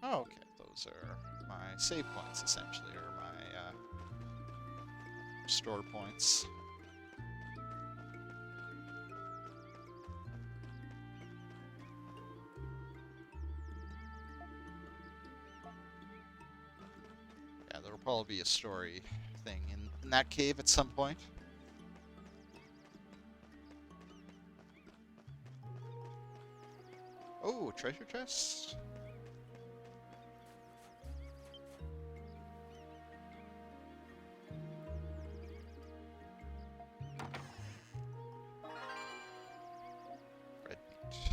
Oh, okay, those are my save points, essentially, or my store points. There'll probably be a story thing in that cave at some point. Oh, treasure chest. Red meat.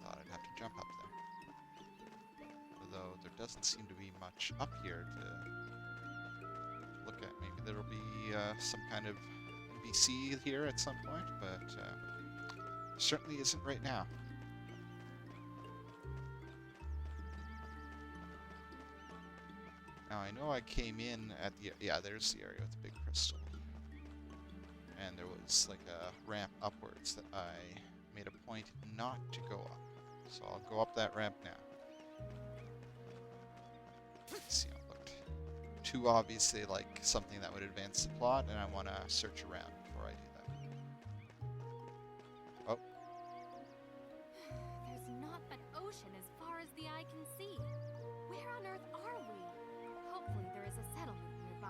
Thought I'd have to jump up there. Although there doesn't seem to be much up here to look at. Maybe there'll be some kind of NPC here at some point, but certainly isn't right now. Now I know I came in at the... Yeah, there's the area with the big crystal. And there was like a ramp upwards that I made a point not to go up. So I'll go up that ramp now. Let's see, it looked too obviously like something that would advance the plot, and I want to search around before I do that. Oh. There's not but ocean as far as the eye can see. Where on earth are we? Hopefully there is a settlement nearby.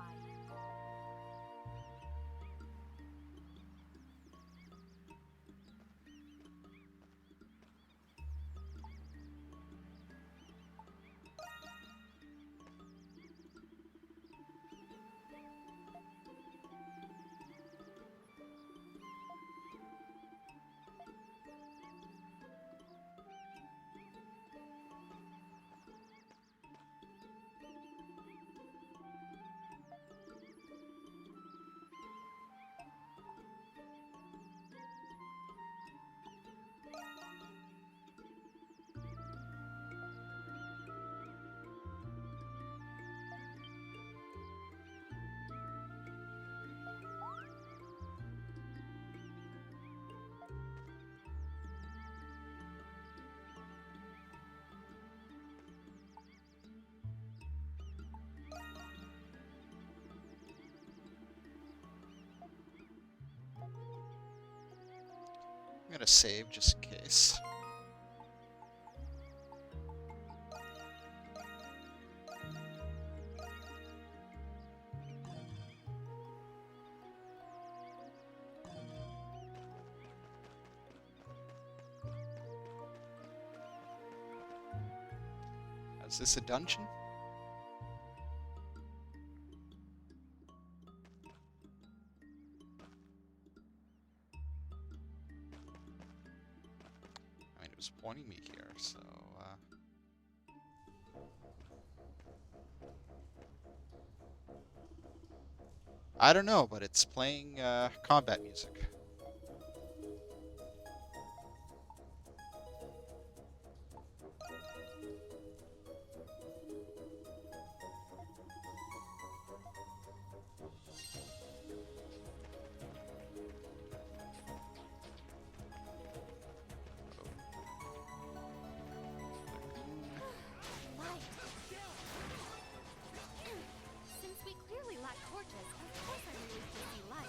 I'm gonna save just in case. Is this a dungeon? I mean, it was pointing me here, so, I don't know, but it's playing, combat music. Light! Since we clearly lack torches, of course I'm relieved to see light.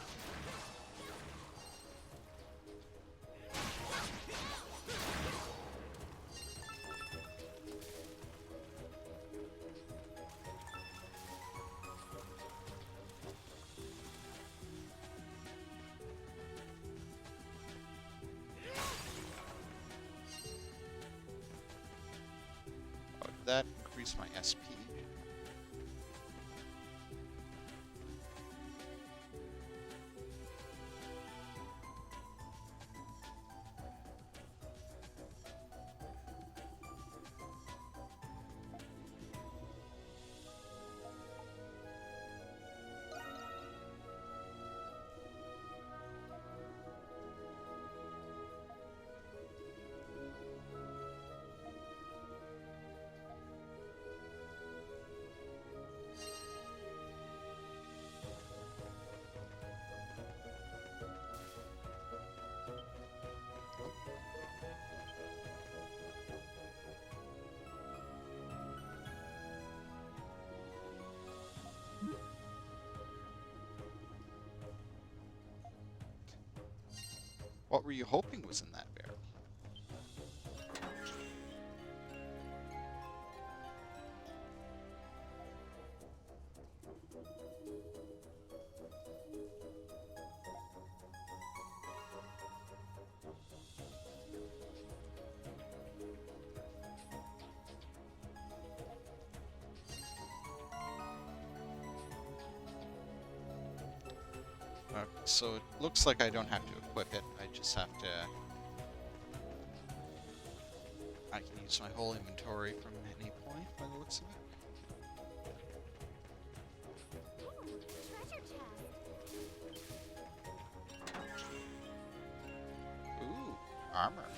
Oh, did that increase my SP? What were you hoping was in that barrel? Okay, so it looks like I don't have to equip it. I just have to... I can use my whole inventory from any point by the looks of it. Ooh, treasure chest. Ooh, armor.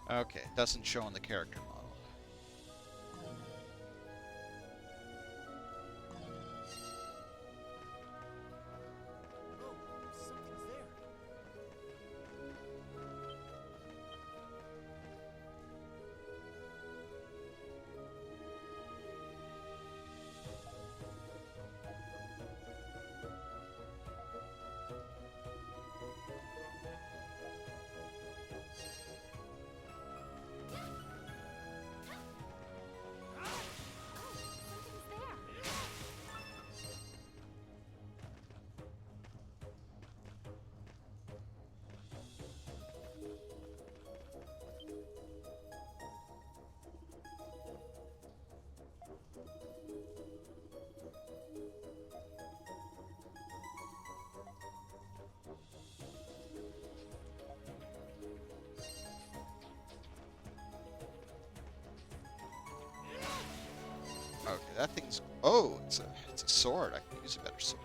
Okay, it doesn't show on the character model. Oh, something's there. Something's there. Okay, that thing's... Oh, it's a sword. I can use a better sword.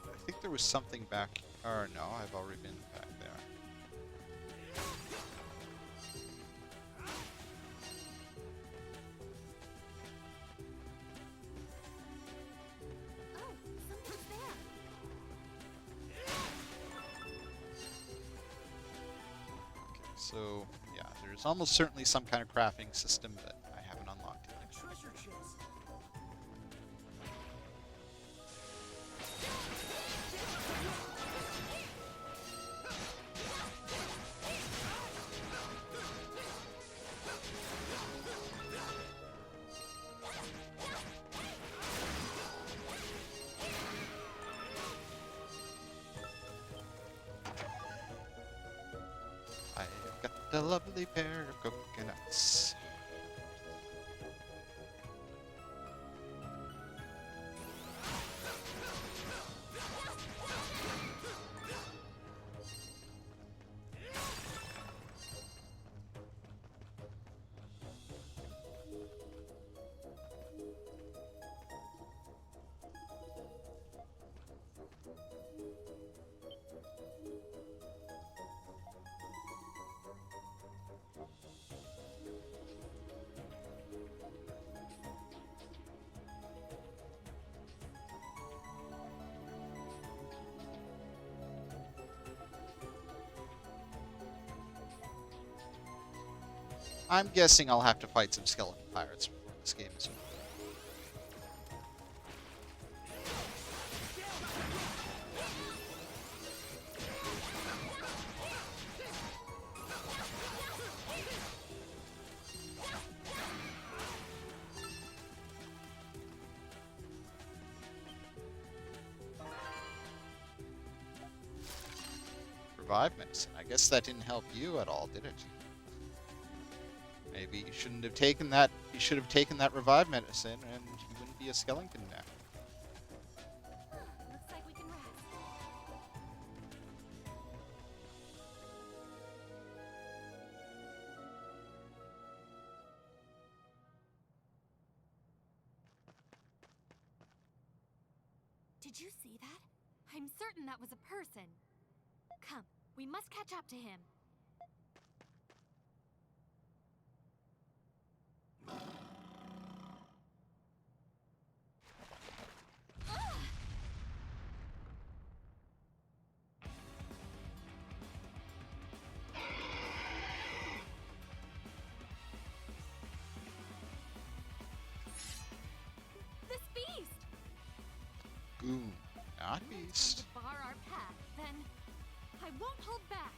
I think there was something back... Or no, I've already been back there. Oh, something's there. Okay, so, yeah, there's almost certainly some kind of crafting system that I haven't unlocked yet. A treasure chest. a lovely pair of coconuts. I'm guessing I'll have to fight some skeleton pirates before this game is over. Revive medicine. I guess that didn't help you at all, did it? Maybe you shouldn't have taken that. You should have taken that revive medicine, and you wouldn't be a skeleton now. Looks like we can rest. Did you see that? I'm certain that was a person. Come, we must catch up to him. This beast! Ooh, not beast. To bar our path, then I won't hold back.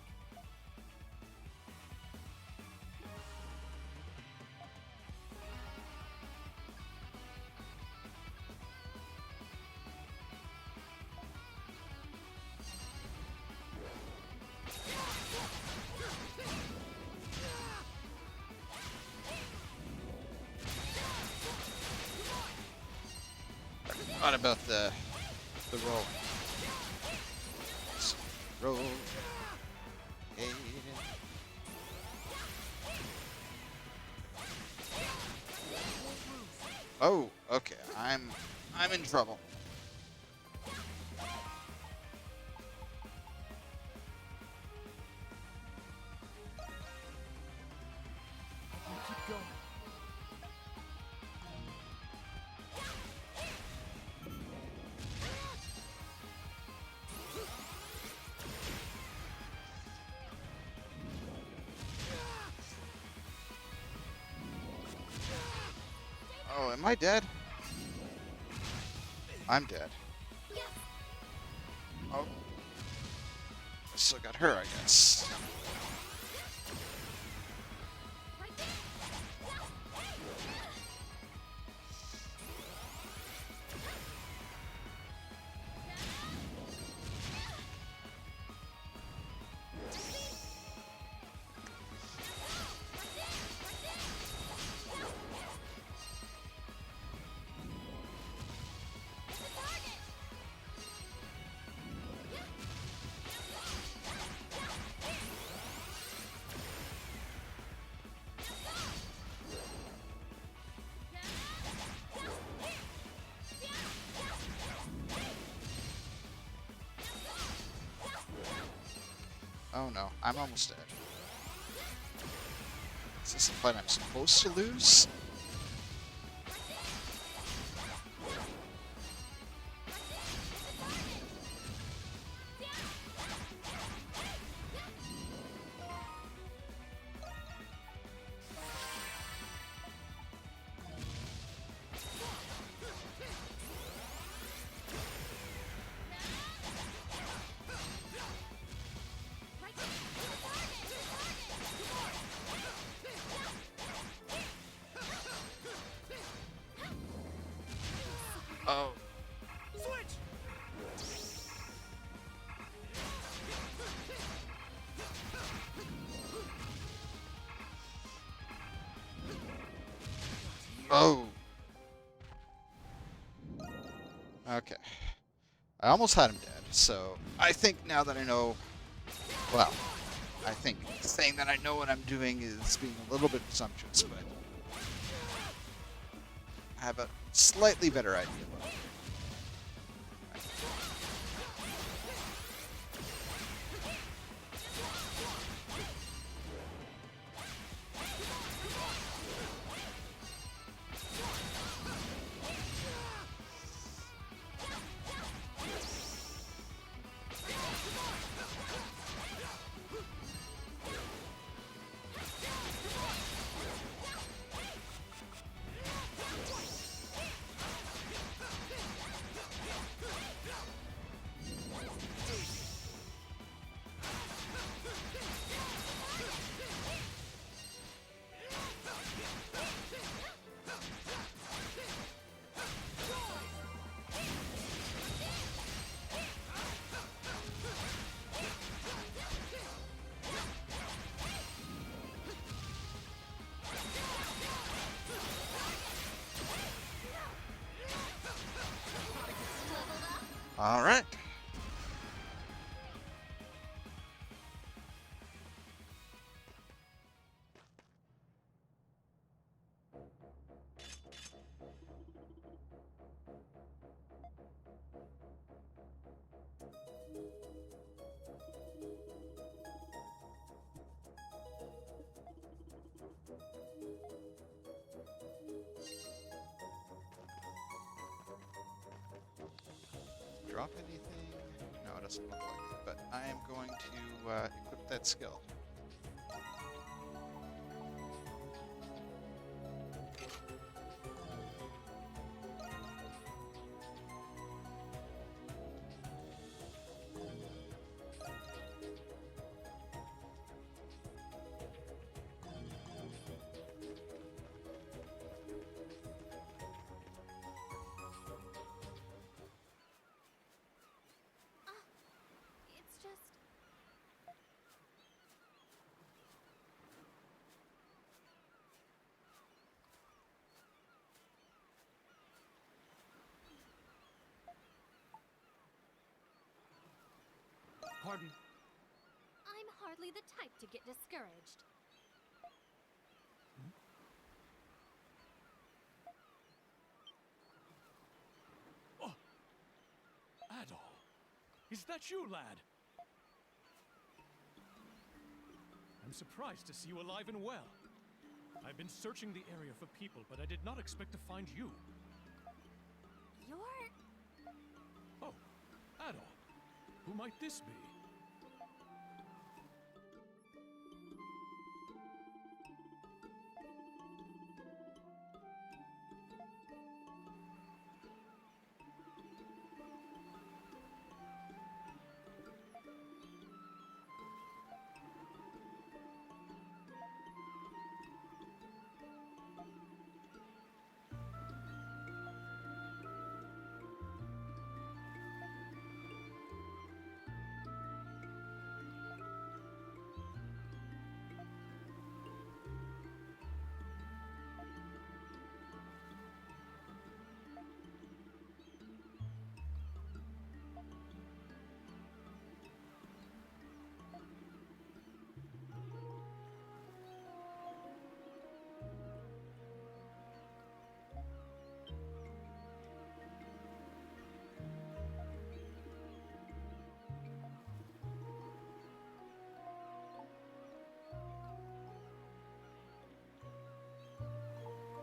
What about the roll? Roll. Hey. Oh, okay. I'm in trouble. Keep going. Oh, am I dead? I'm dead. Oh. I still got her, I guess. Oh no, I'm almost dead. Is this a fight I'm supposed to lose? Oh. Switch! Oh. Okay. I almost had him dead, so I think now that I know... Well, I think saying that I know what I'm doing is being a little bit presumptuous, but I have a slightly better idea. All right. Drop anything? No, it doesn't look like it, but I am going to equip that skill. It's just... Pardon. I'm hardly the type to get discouraged. Adol, is that you, lad? I'm surprised to see you alive and well. I've been searching the area for people, but I did not expect to find you. You're... Oh, Adol. Who might this be?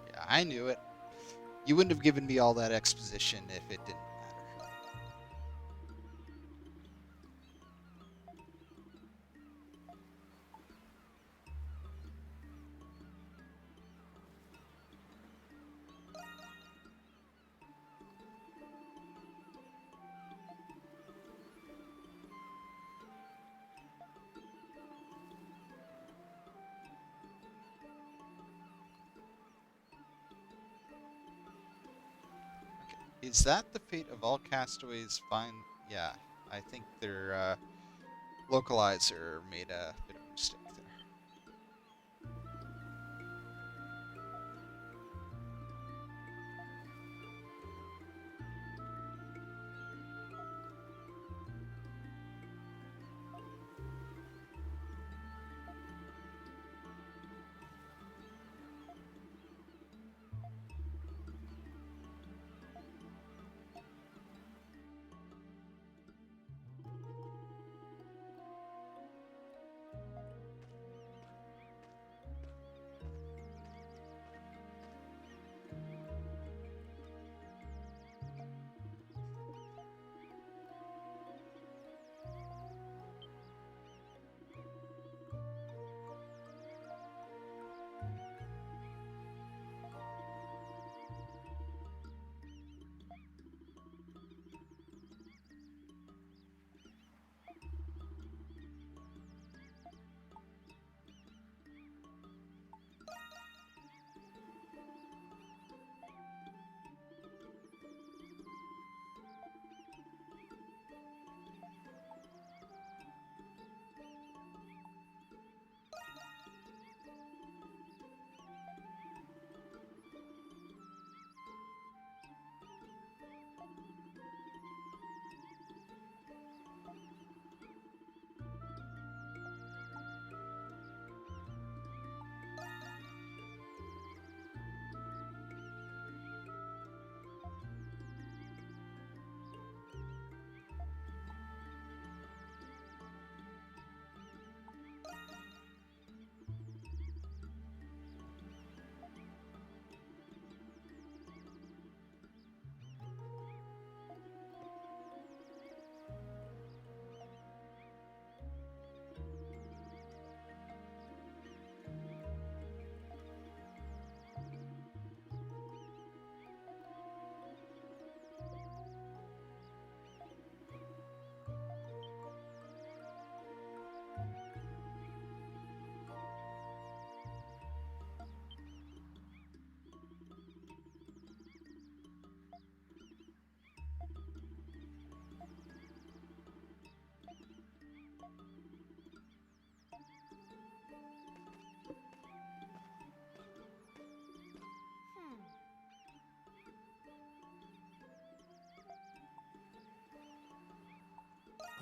Yeah, I knew it. You wouldn't have given me all that exposition if it didn't matter. Is that the fate of all castaways? Fine. Yeah, I think their localizer made a bit of a mistake there.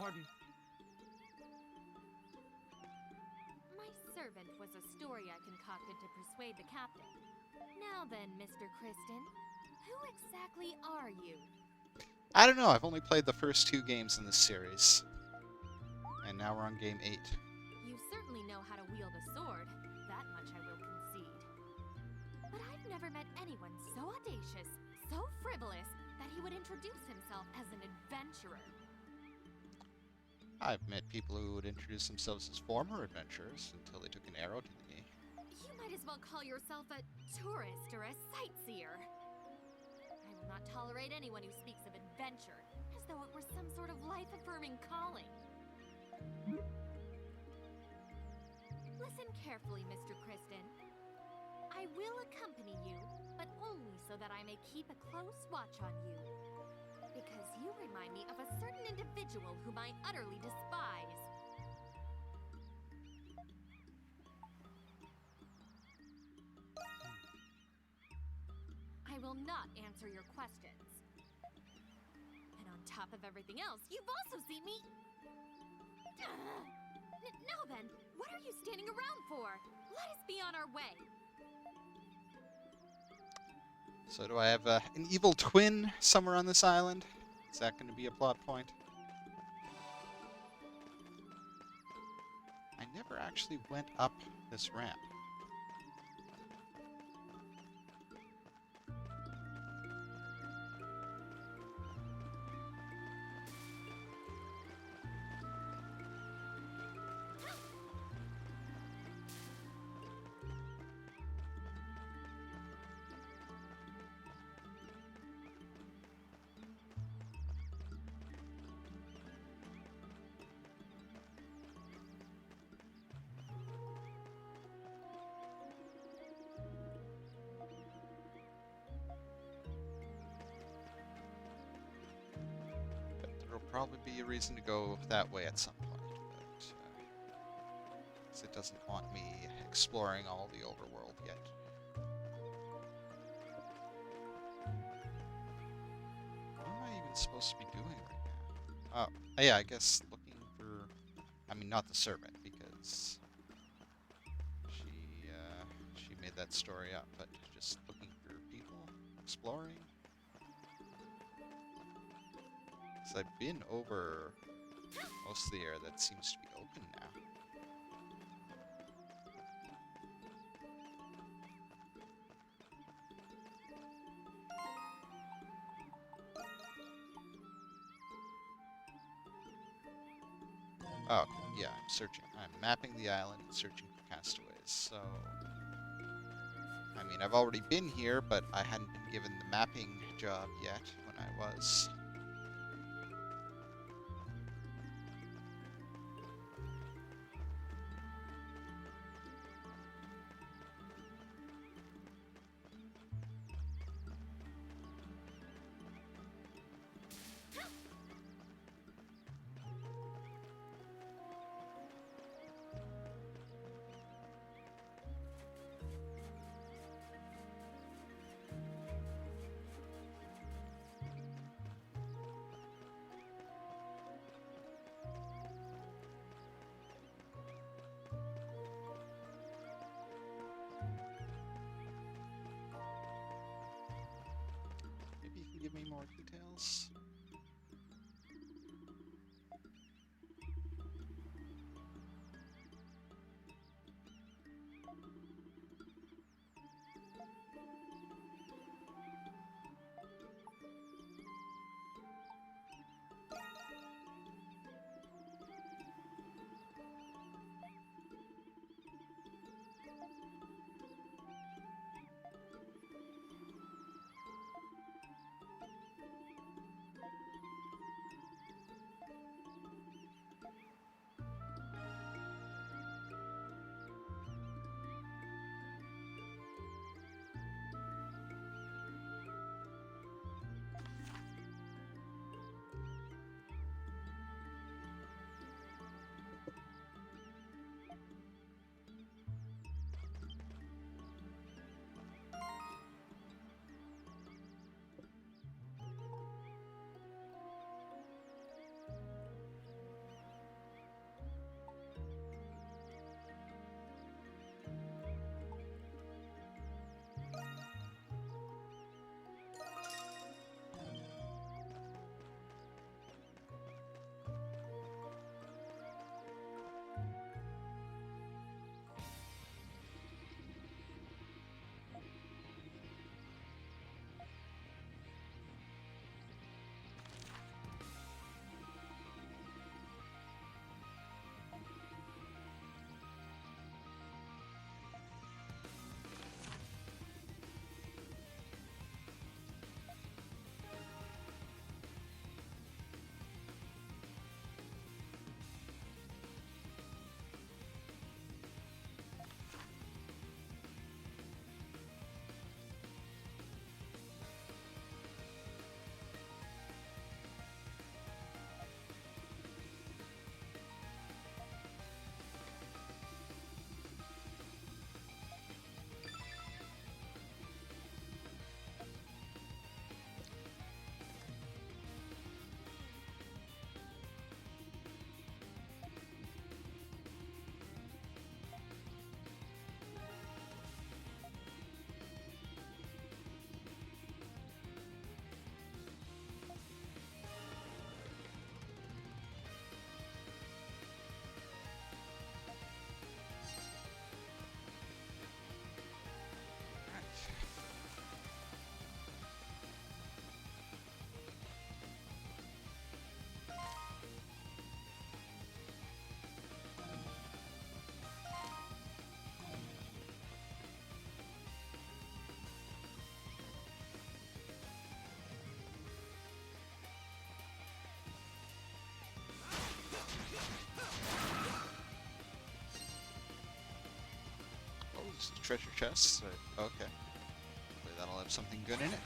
pardon. My servant was a story I concocted to persuade the captain. Now then, Mr. Kristen, who exactly are you? I don't know. I've only played the first 2 games in this series. And now we're on game 8. You certainly know how to wield a sword. That much I will concede. But I've never met anyone so audacious, so frivolous, that he would introduce himself as an adventurer. I've met people who would introduce themselves as former adventurers until they took an arrow to the knee. You might as well call yourself a tourist or a sightseer. I will not tolerate anyone who speaks of adventure, as though it were some sort of life-affirming calling. Listen carefully, Mr. Kristen. I will accompany you, but only so that I may keep a close watch on you. Because you remind me of a certain individual whom I utterly despise. I will not answer your questions. And on top of everything else, you've also seen me... Now then, what are you standing around for? Let us be on our way. So do I have an evil twin somewhere on this island? Is that going to be a plot point? I never actually went up this ramp. There'll probably be a reason to go that way at some point, but 'cause it doesn't want me exploring all the overworld yet. What am I even supposed to be doing right now? Oh, yeah, I guess looking for... I mean, not the servant, because she made that story up, but just looking for people, exploring. I've been over most of the area that seems to be open now. Oh, yeah, I'm searching. I'm mapping the island and searching for castaways, so... I mean, I've already been here, but I hadn't been given the mapping job yet when I was. Give me more details. Just a treasure chest. Okay. Hopefully that'll have something good in it.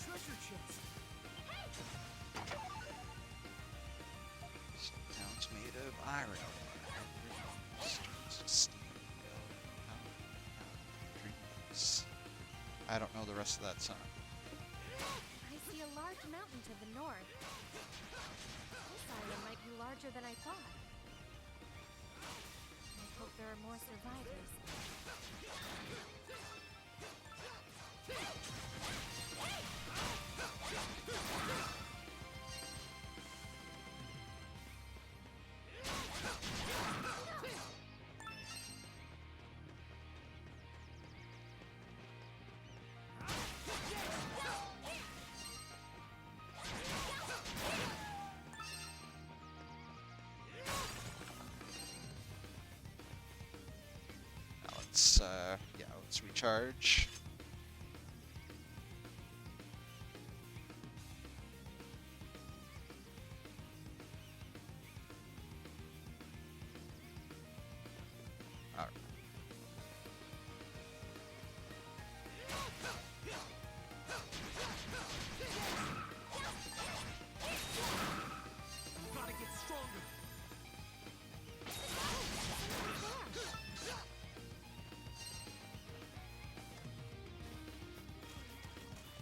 Treasure chest. This town's made of iron. I don't know the rest of that song. I see a large mountain to the north. This island might be larger than I thought. I hope there are more survivors. Now let's recharge. All right. Gotta get stronger.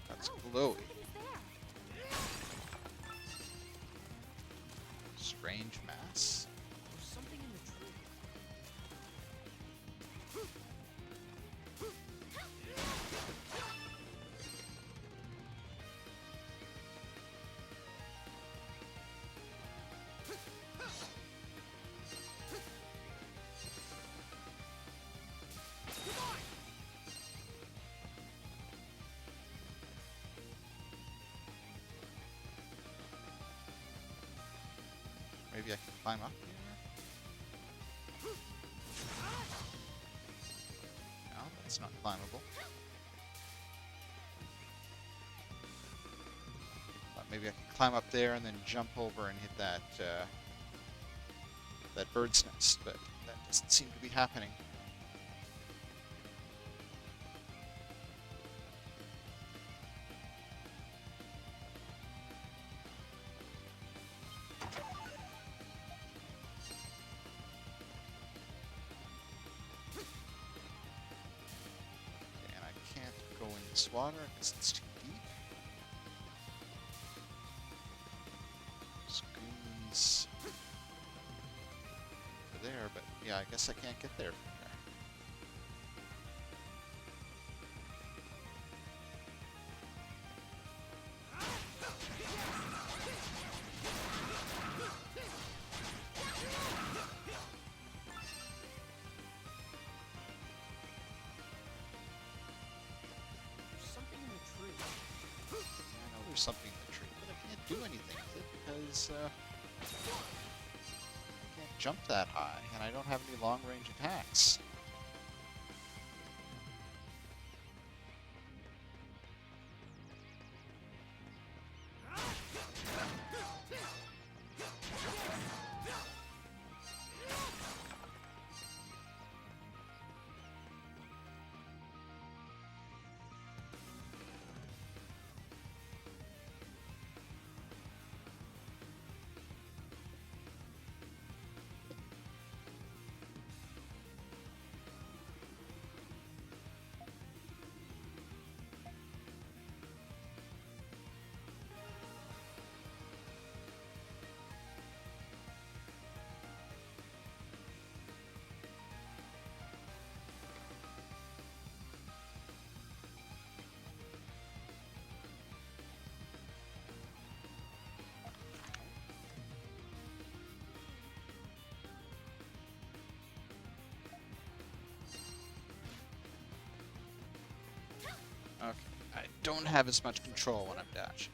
That's Oh, glowy. somebody's there. Strange mass. There's something in the tree. Maybe I can climb up here? No, that's not climbable. Thought maybe I could climb up there and then jump over and hit that that bird's nest, but that doesn't seem to be happening. And I can't go in this water because it's too deep. Spoons over there, but yeah, I guess I can't get there from there. There's something in the tree. Yeah, I know there's something in the tree, but I can't do anything with it because I can't jump that high, and I don't have any long-range attacks. don't have as much control when I'm dashing.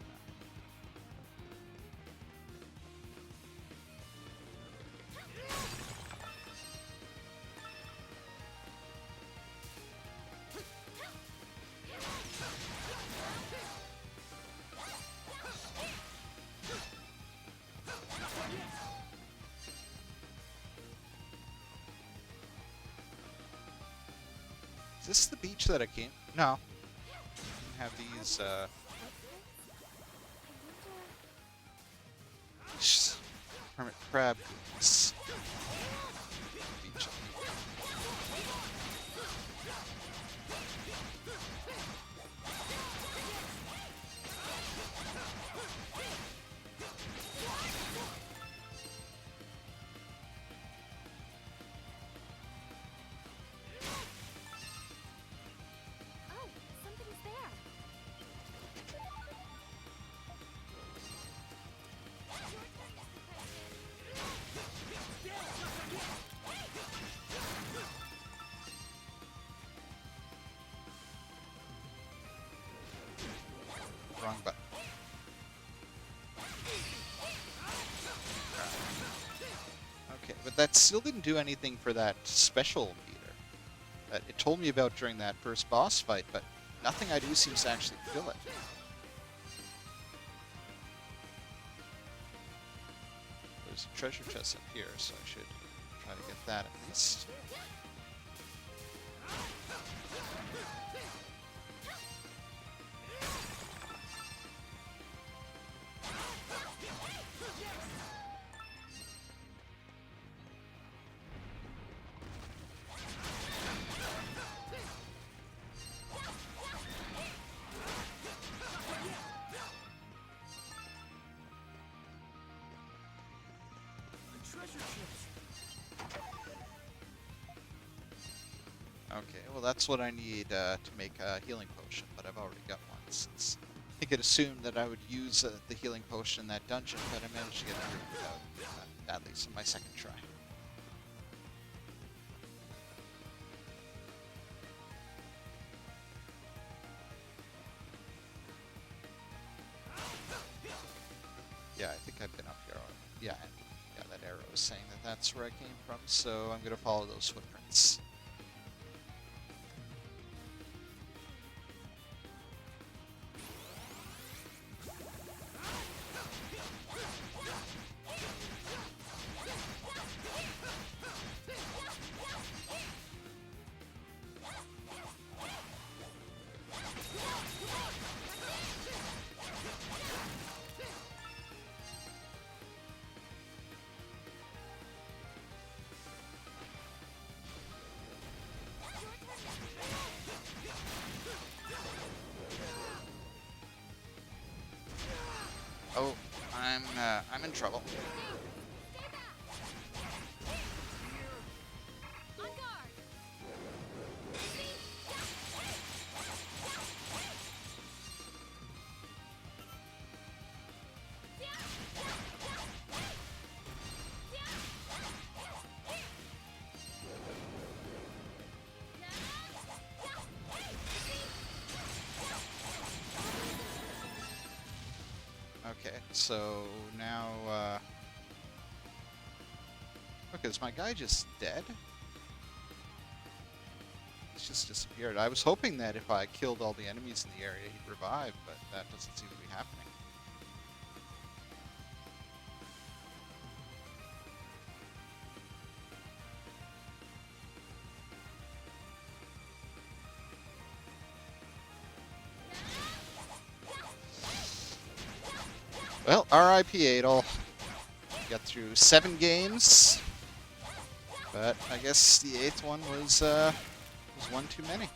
Is this the beach that I came? No. Have these hermit crab goodies. Beach. Oh, something's there. Wrong button. Okay, but that still didn't do anything for that special meter that it told me about during that first boss fight, but nothing I do seems to actually fill it. There's a treasure chest up here, so I should try to get that at least. Treasure chips. Okay, well that's what I need to make a healing potion, but I've already got one since I think it assumed that I would use the healing potion in that dungeon, but I managed to get it without at least on my second try. Yeah, I think I've been up here already. Yeah, that arrow is saying that that's where I came from, so I'm going to follow those footprints. Oh, I'm in trouble. On guard. Okay, so now, okay, is my guy just dead? He's just disappeared. I was hoping that if I killed all the enemies in the area, he'd revive, but that doesn't seem to be happening. Well, RIP Adol. Got through 7 games, but I guess the 8th one was one too many.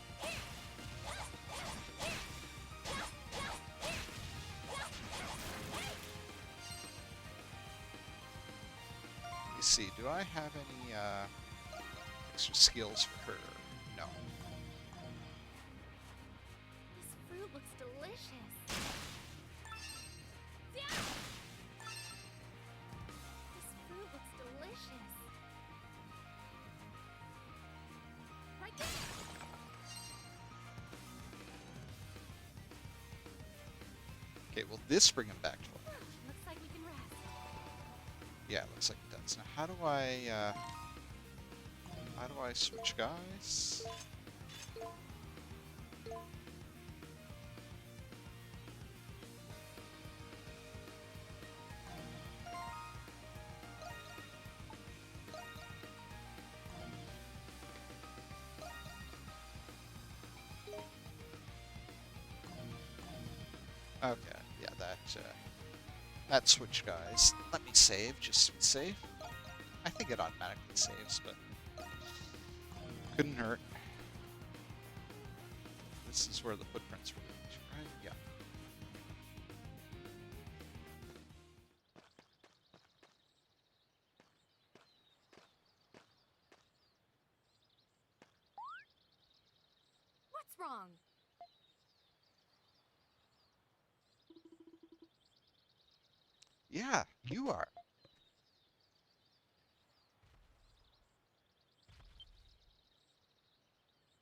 Let me see. Do I have any extra skills for her? No. This fruit looks delicious. This fruit looks delicious. Right there. Okay, will this bring him back to life? Looks like we can rest. Yeah, it looks like it does. Now, how do I switch guys? Okay, yeah, that switch guys. Let me save, just to be safe. I think it automatically saves, but couldn't hurt. This is where the footprints were, right? Yeah. What's wrong? Yeah, you are.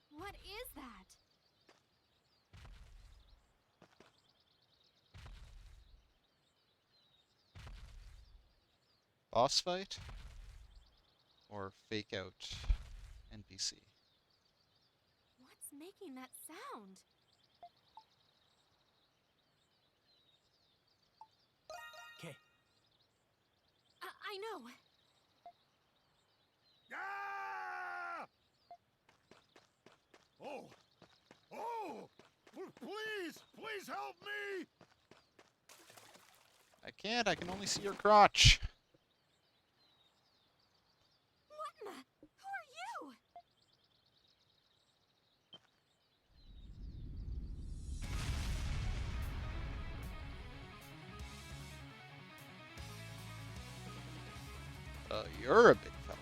What is that? Boss fight? Or fake out NPC? What's making that sound? Okay. I know. Ah! Oh! Oh! Please help me! I can only see your crotch. What in the? Who are you? You're a big fella.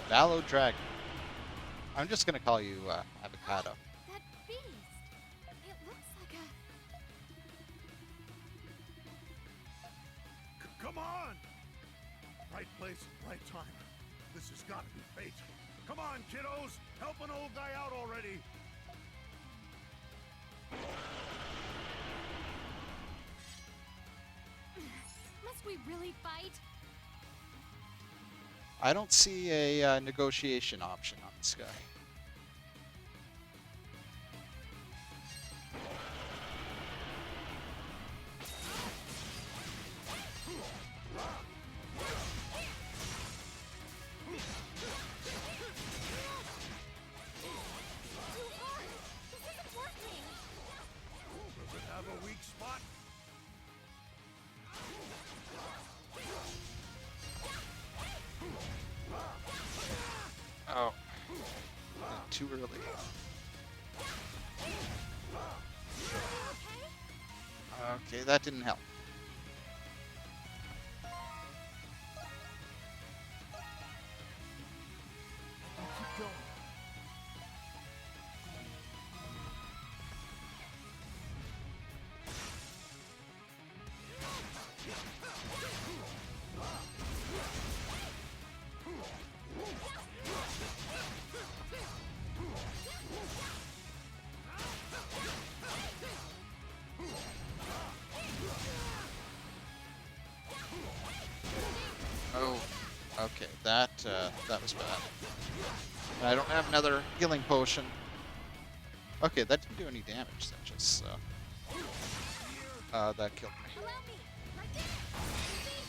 Vallow Dragon. I'm just gonna call you Avocado. That beast. It looks like a... Come on! Right place, right time. This has got to be fate. Come on, kiddos! Help an old guy out already! Must we really fight? I don't see a negotiation option on this guy. Too hard. This isn't working. Does it have a weak spot? Oh. Too early. Okay, that didn't help. Keep going. Oh, okay, that was bad. I don't have another healing potion. Okay, that didn't do any damage. That just that killed me. Allow me. Right there. See?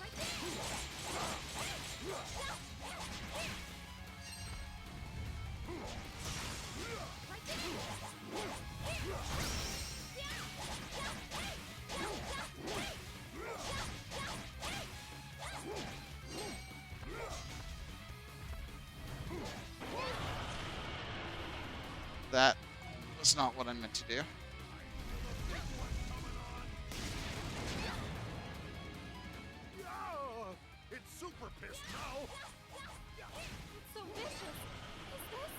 Right That was not what I meant to do. Yeah! It's super pissed now! It's so vicious. Is this?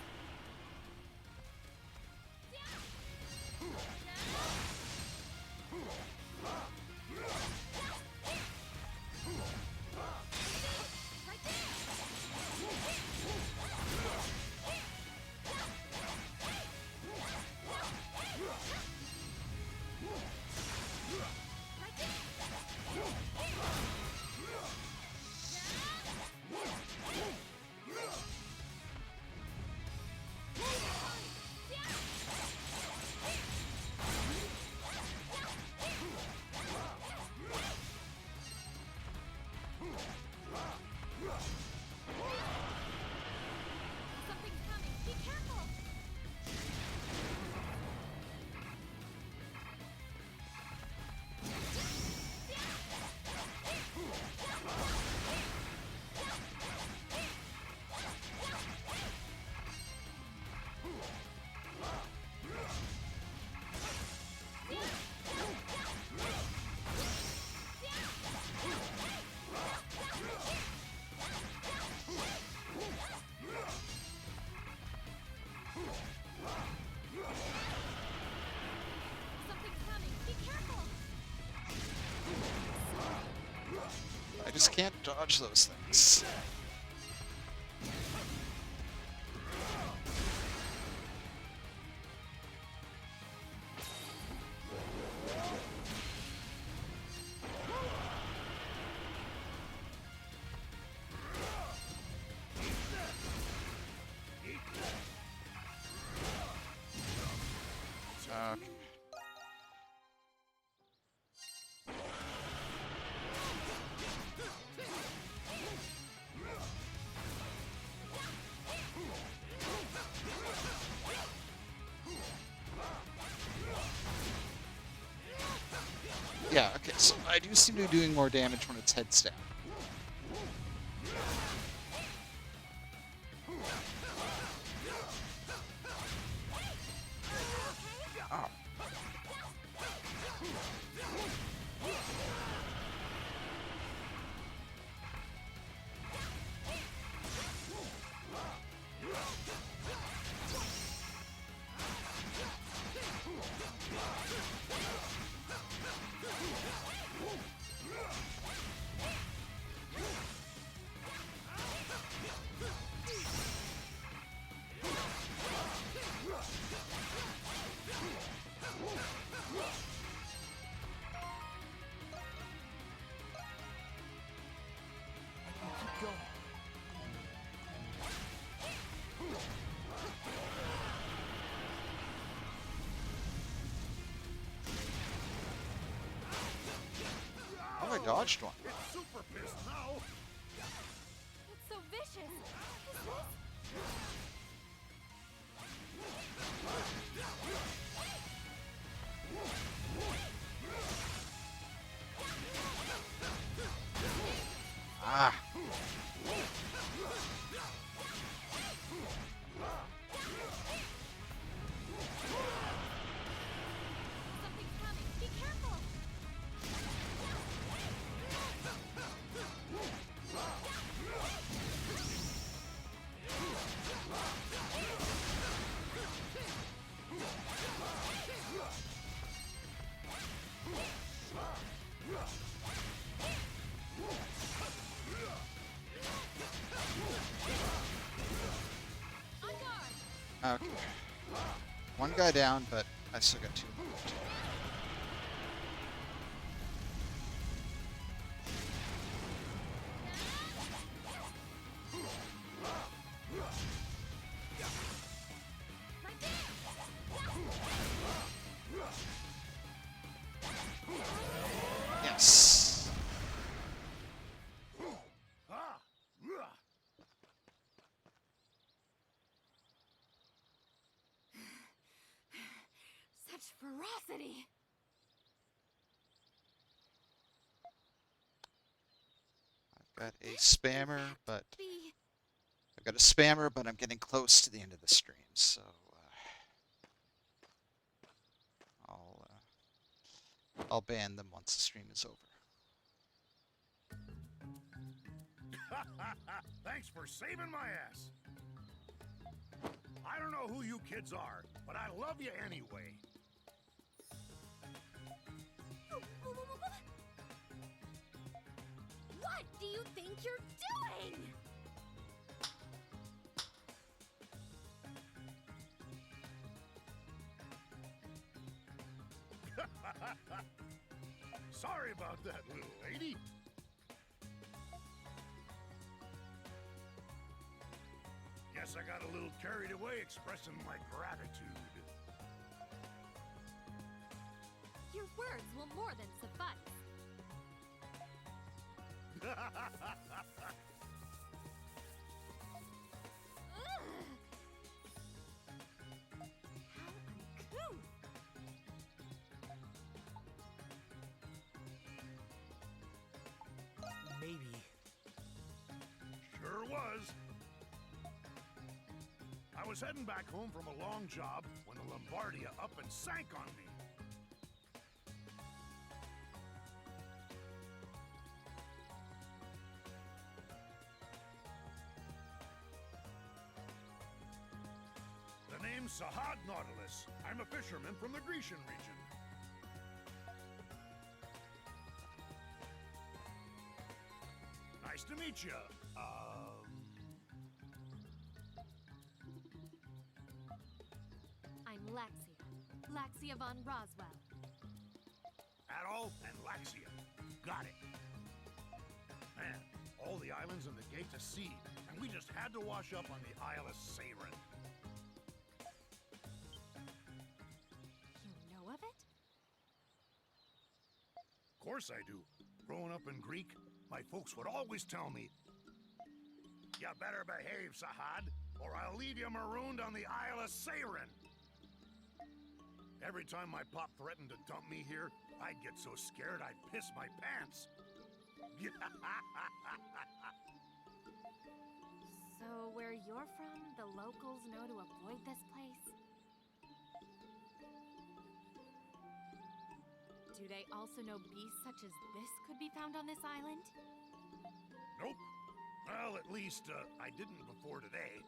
Right there. just can't dodge those things. Okay. Yeah, okay, so I do seem to be doing more damage when its head's down. Oh. Keep going. Oh, I dodged one. It's super pissed now. It's so vicious. Is this? Ah. Something's coming. Be careful. On guard. Okay. One guy down, but I still got two left. Right there. Yes. Ah! Ugh. Such ferocity. I've got a spammer, but Be I'm getting close to the end of the stream, so I'll ban them once the stream is over. Thanks for saving my ass. I don't know who you kids are, but I love you anyway. What do you think you're doing? Sorry about that, little lady. Guess I got a little carried away expressing my gratitude. Your words will more than suffice. Ugh. How uncouth. Maybe. Sure was. I was heading back home from a long job when the Lombardia up and sank on me. The name's Sahad Nautilus. I'm a fisherman from the Grecian region. Nice to meet you. I'm Laxia von Roswell. Adol and Laxia. Got it. Man, all the islands in the Gate to Sea, and we just had to wash up on the Isle of Seiren. You know of it? Of course I do. Growing up in Greek, my folks would always tell me, "You better behave, Sahad, or I'll leave you marooned on the Isle of Seiren." Every time my pop threatened to dump me here, I'd get so scared I'd piss my pants. So where you're from, the locals know to avoid this place? Do they also know beasts such as this could be found on this island? Nope. Well, at least I didn't before today.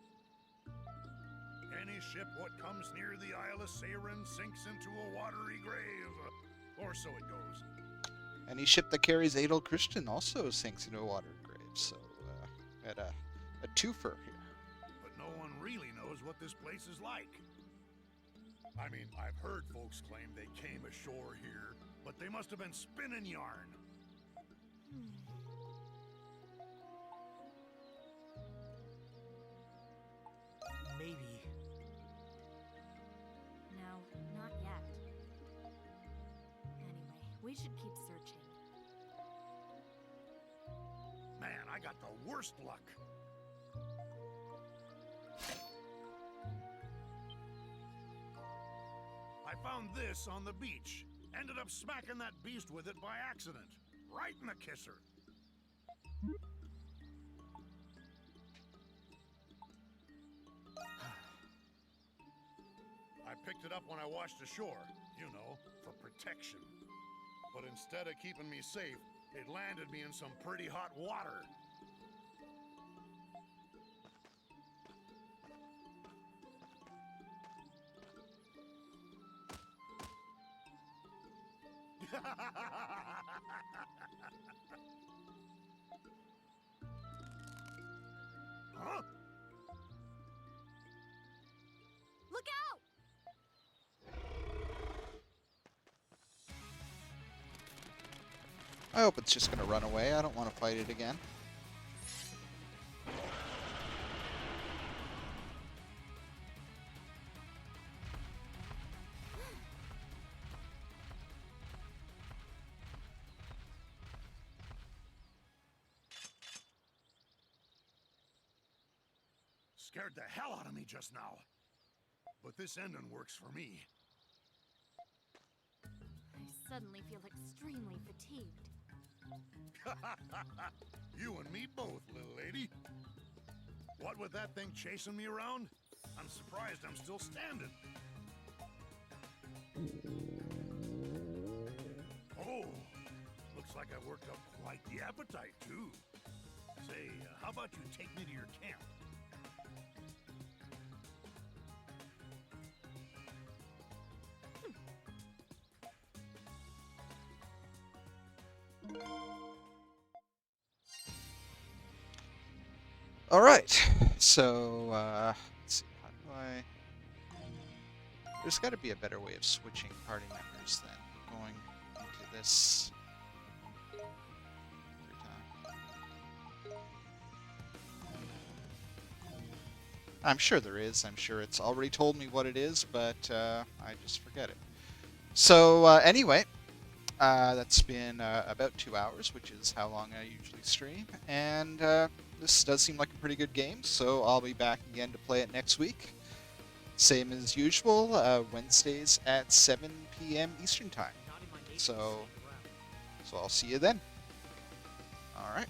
Any ship what comes near the Isle of Seiren sinks into a watery grave. Or so it goes. Any ship that carries Adel Christian also sinks into a water grave, so had a twofer here. But no one really knows what this place is like. I mean, I've heard folks claim they came ashore here, but they must have been spinning yarn. Maybe. No, not yet. Anyway, we should keep searching. Man, I got the worst luck. I found this on the beach. Ended up smacking that beast with it by accident. Right in the kisser. I picked it up when I washed ashore, you know, for protection. But instead of keeping me safe, it landed me in some pretty hot water. Huh? Look out! I hope it's just going to run away. I don't want to fight it again. Scared the hell out of me just now. But this ending works for me. I suddenly feel extremely fatigued. You and me both, little lady. What with that thing chasing me around? I'm surprised I'm still standing. Oh, looks like I worked up quite the appetite, too. Say, how about you take me to your camp? All right, so let's see. How do I? There's got to be a better way of switching party members than going into this every time. I'm sure there is. I'm sure it's already told me what it is, but I just forget it. So anyway. That's been about 2 hours, which is how long I usually stream, and this does seem like a pretty good game, so I'll be back again to play it next week. Same as usual, Wednesdays at 7 p.m. Eastern Time. So I'll see you then. All right.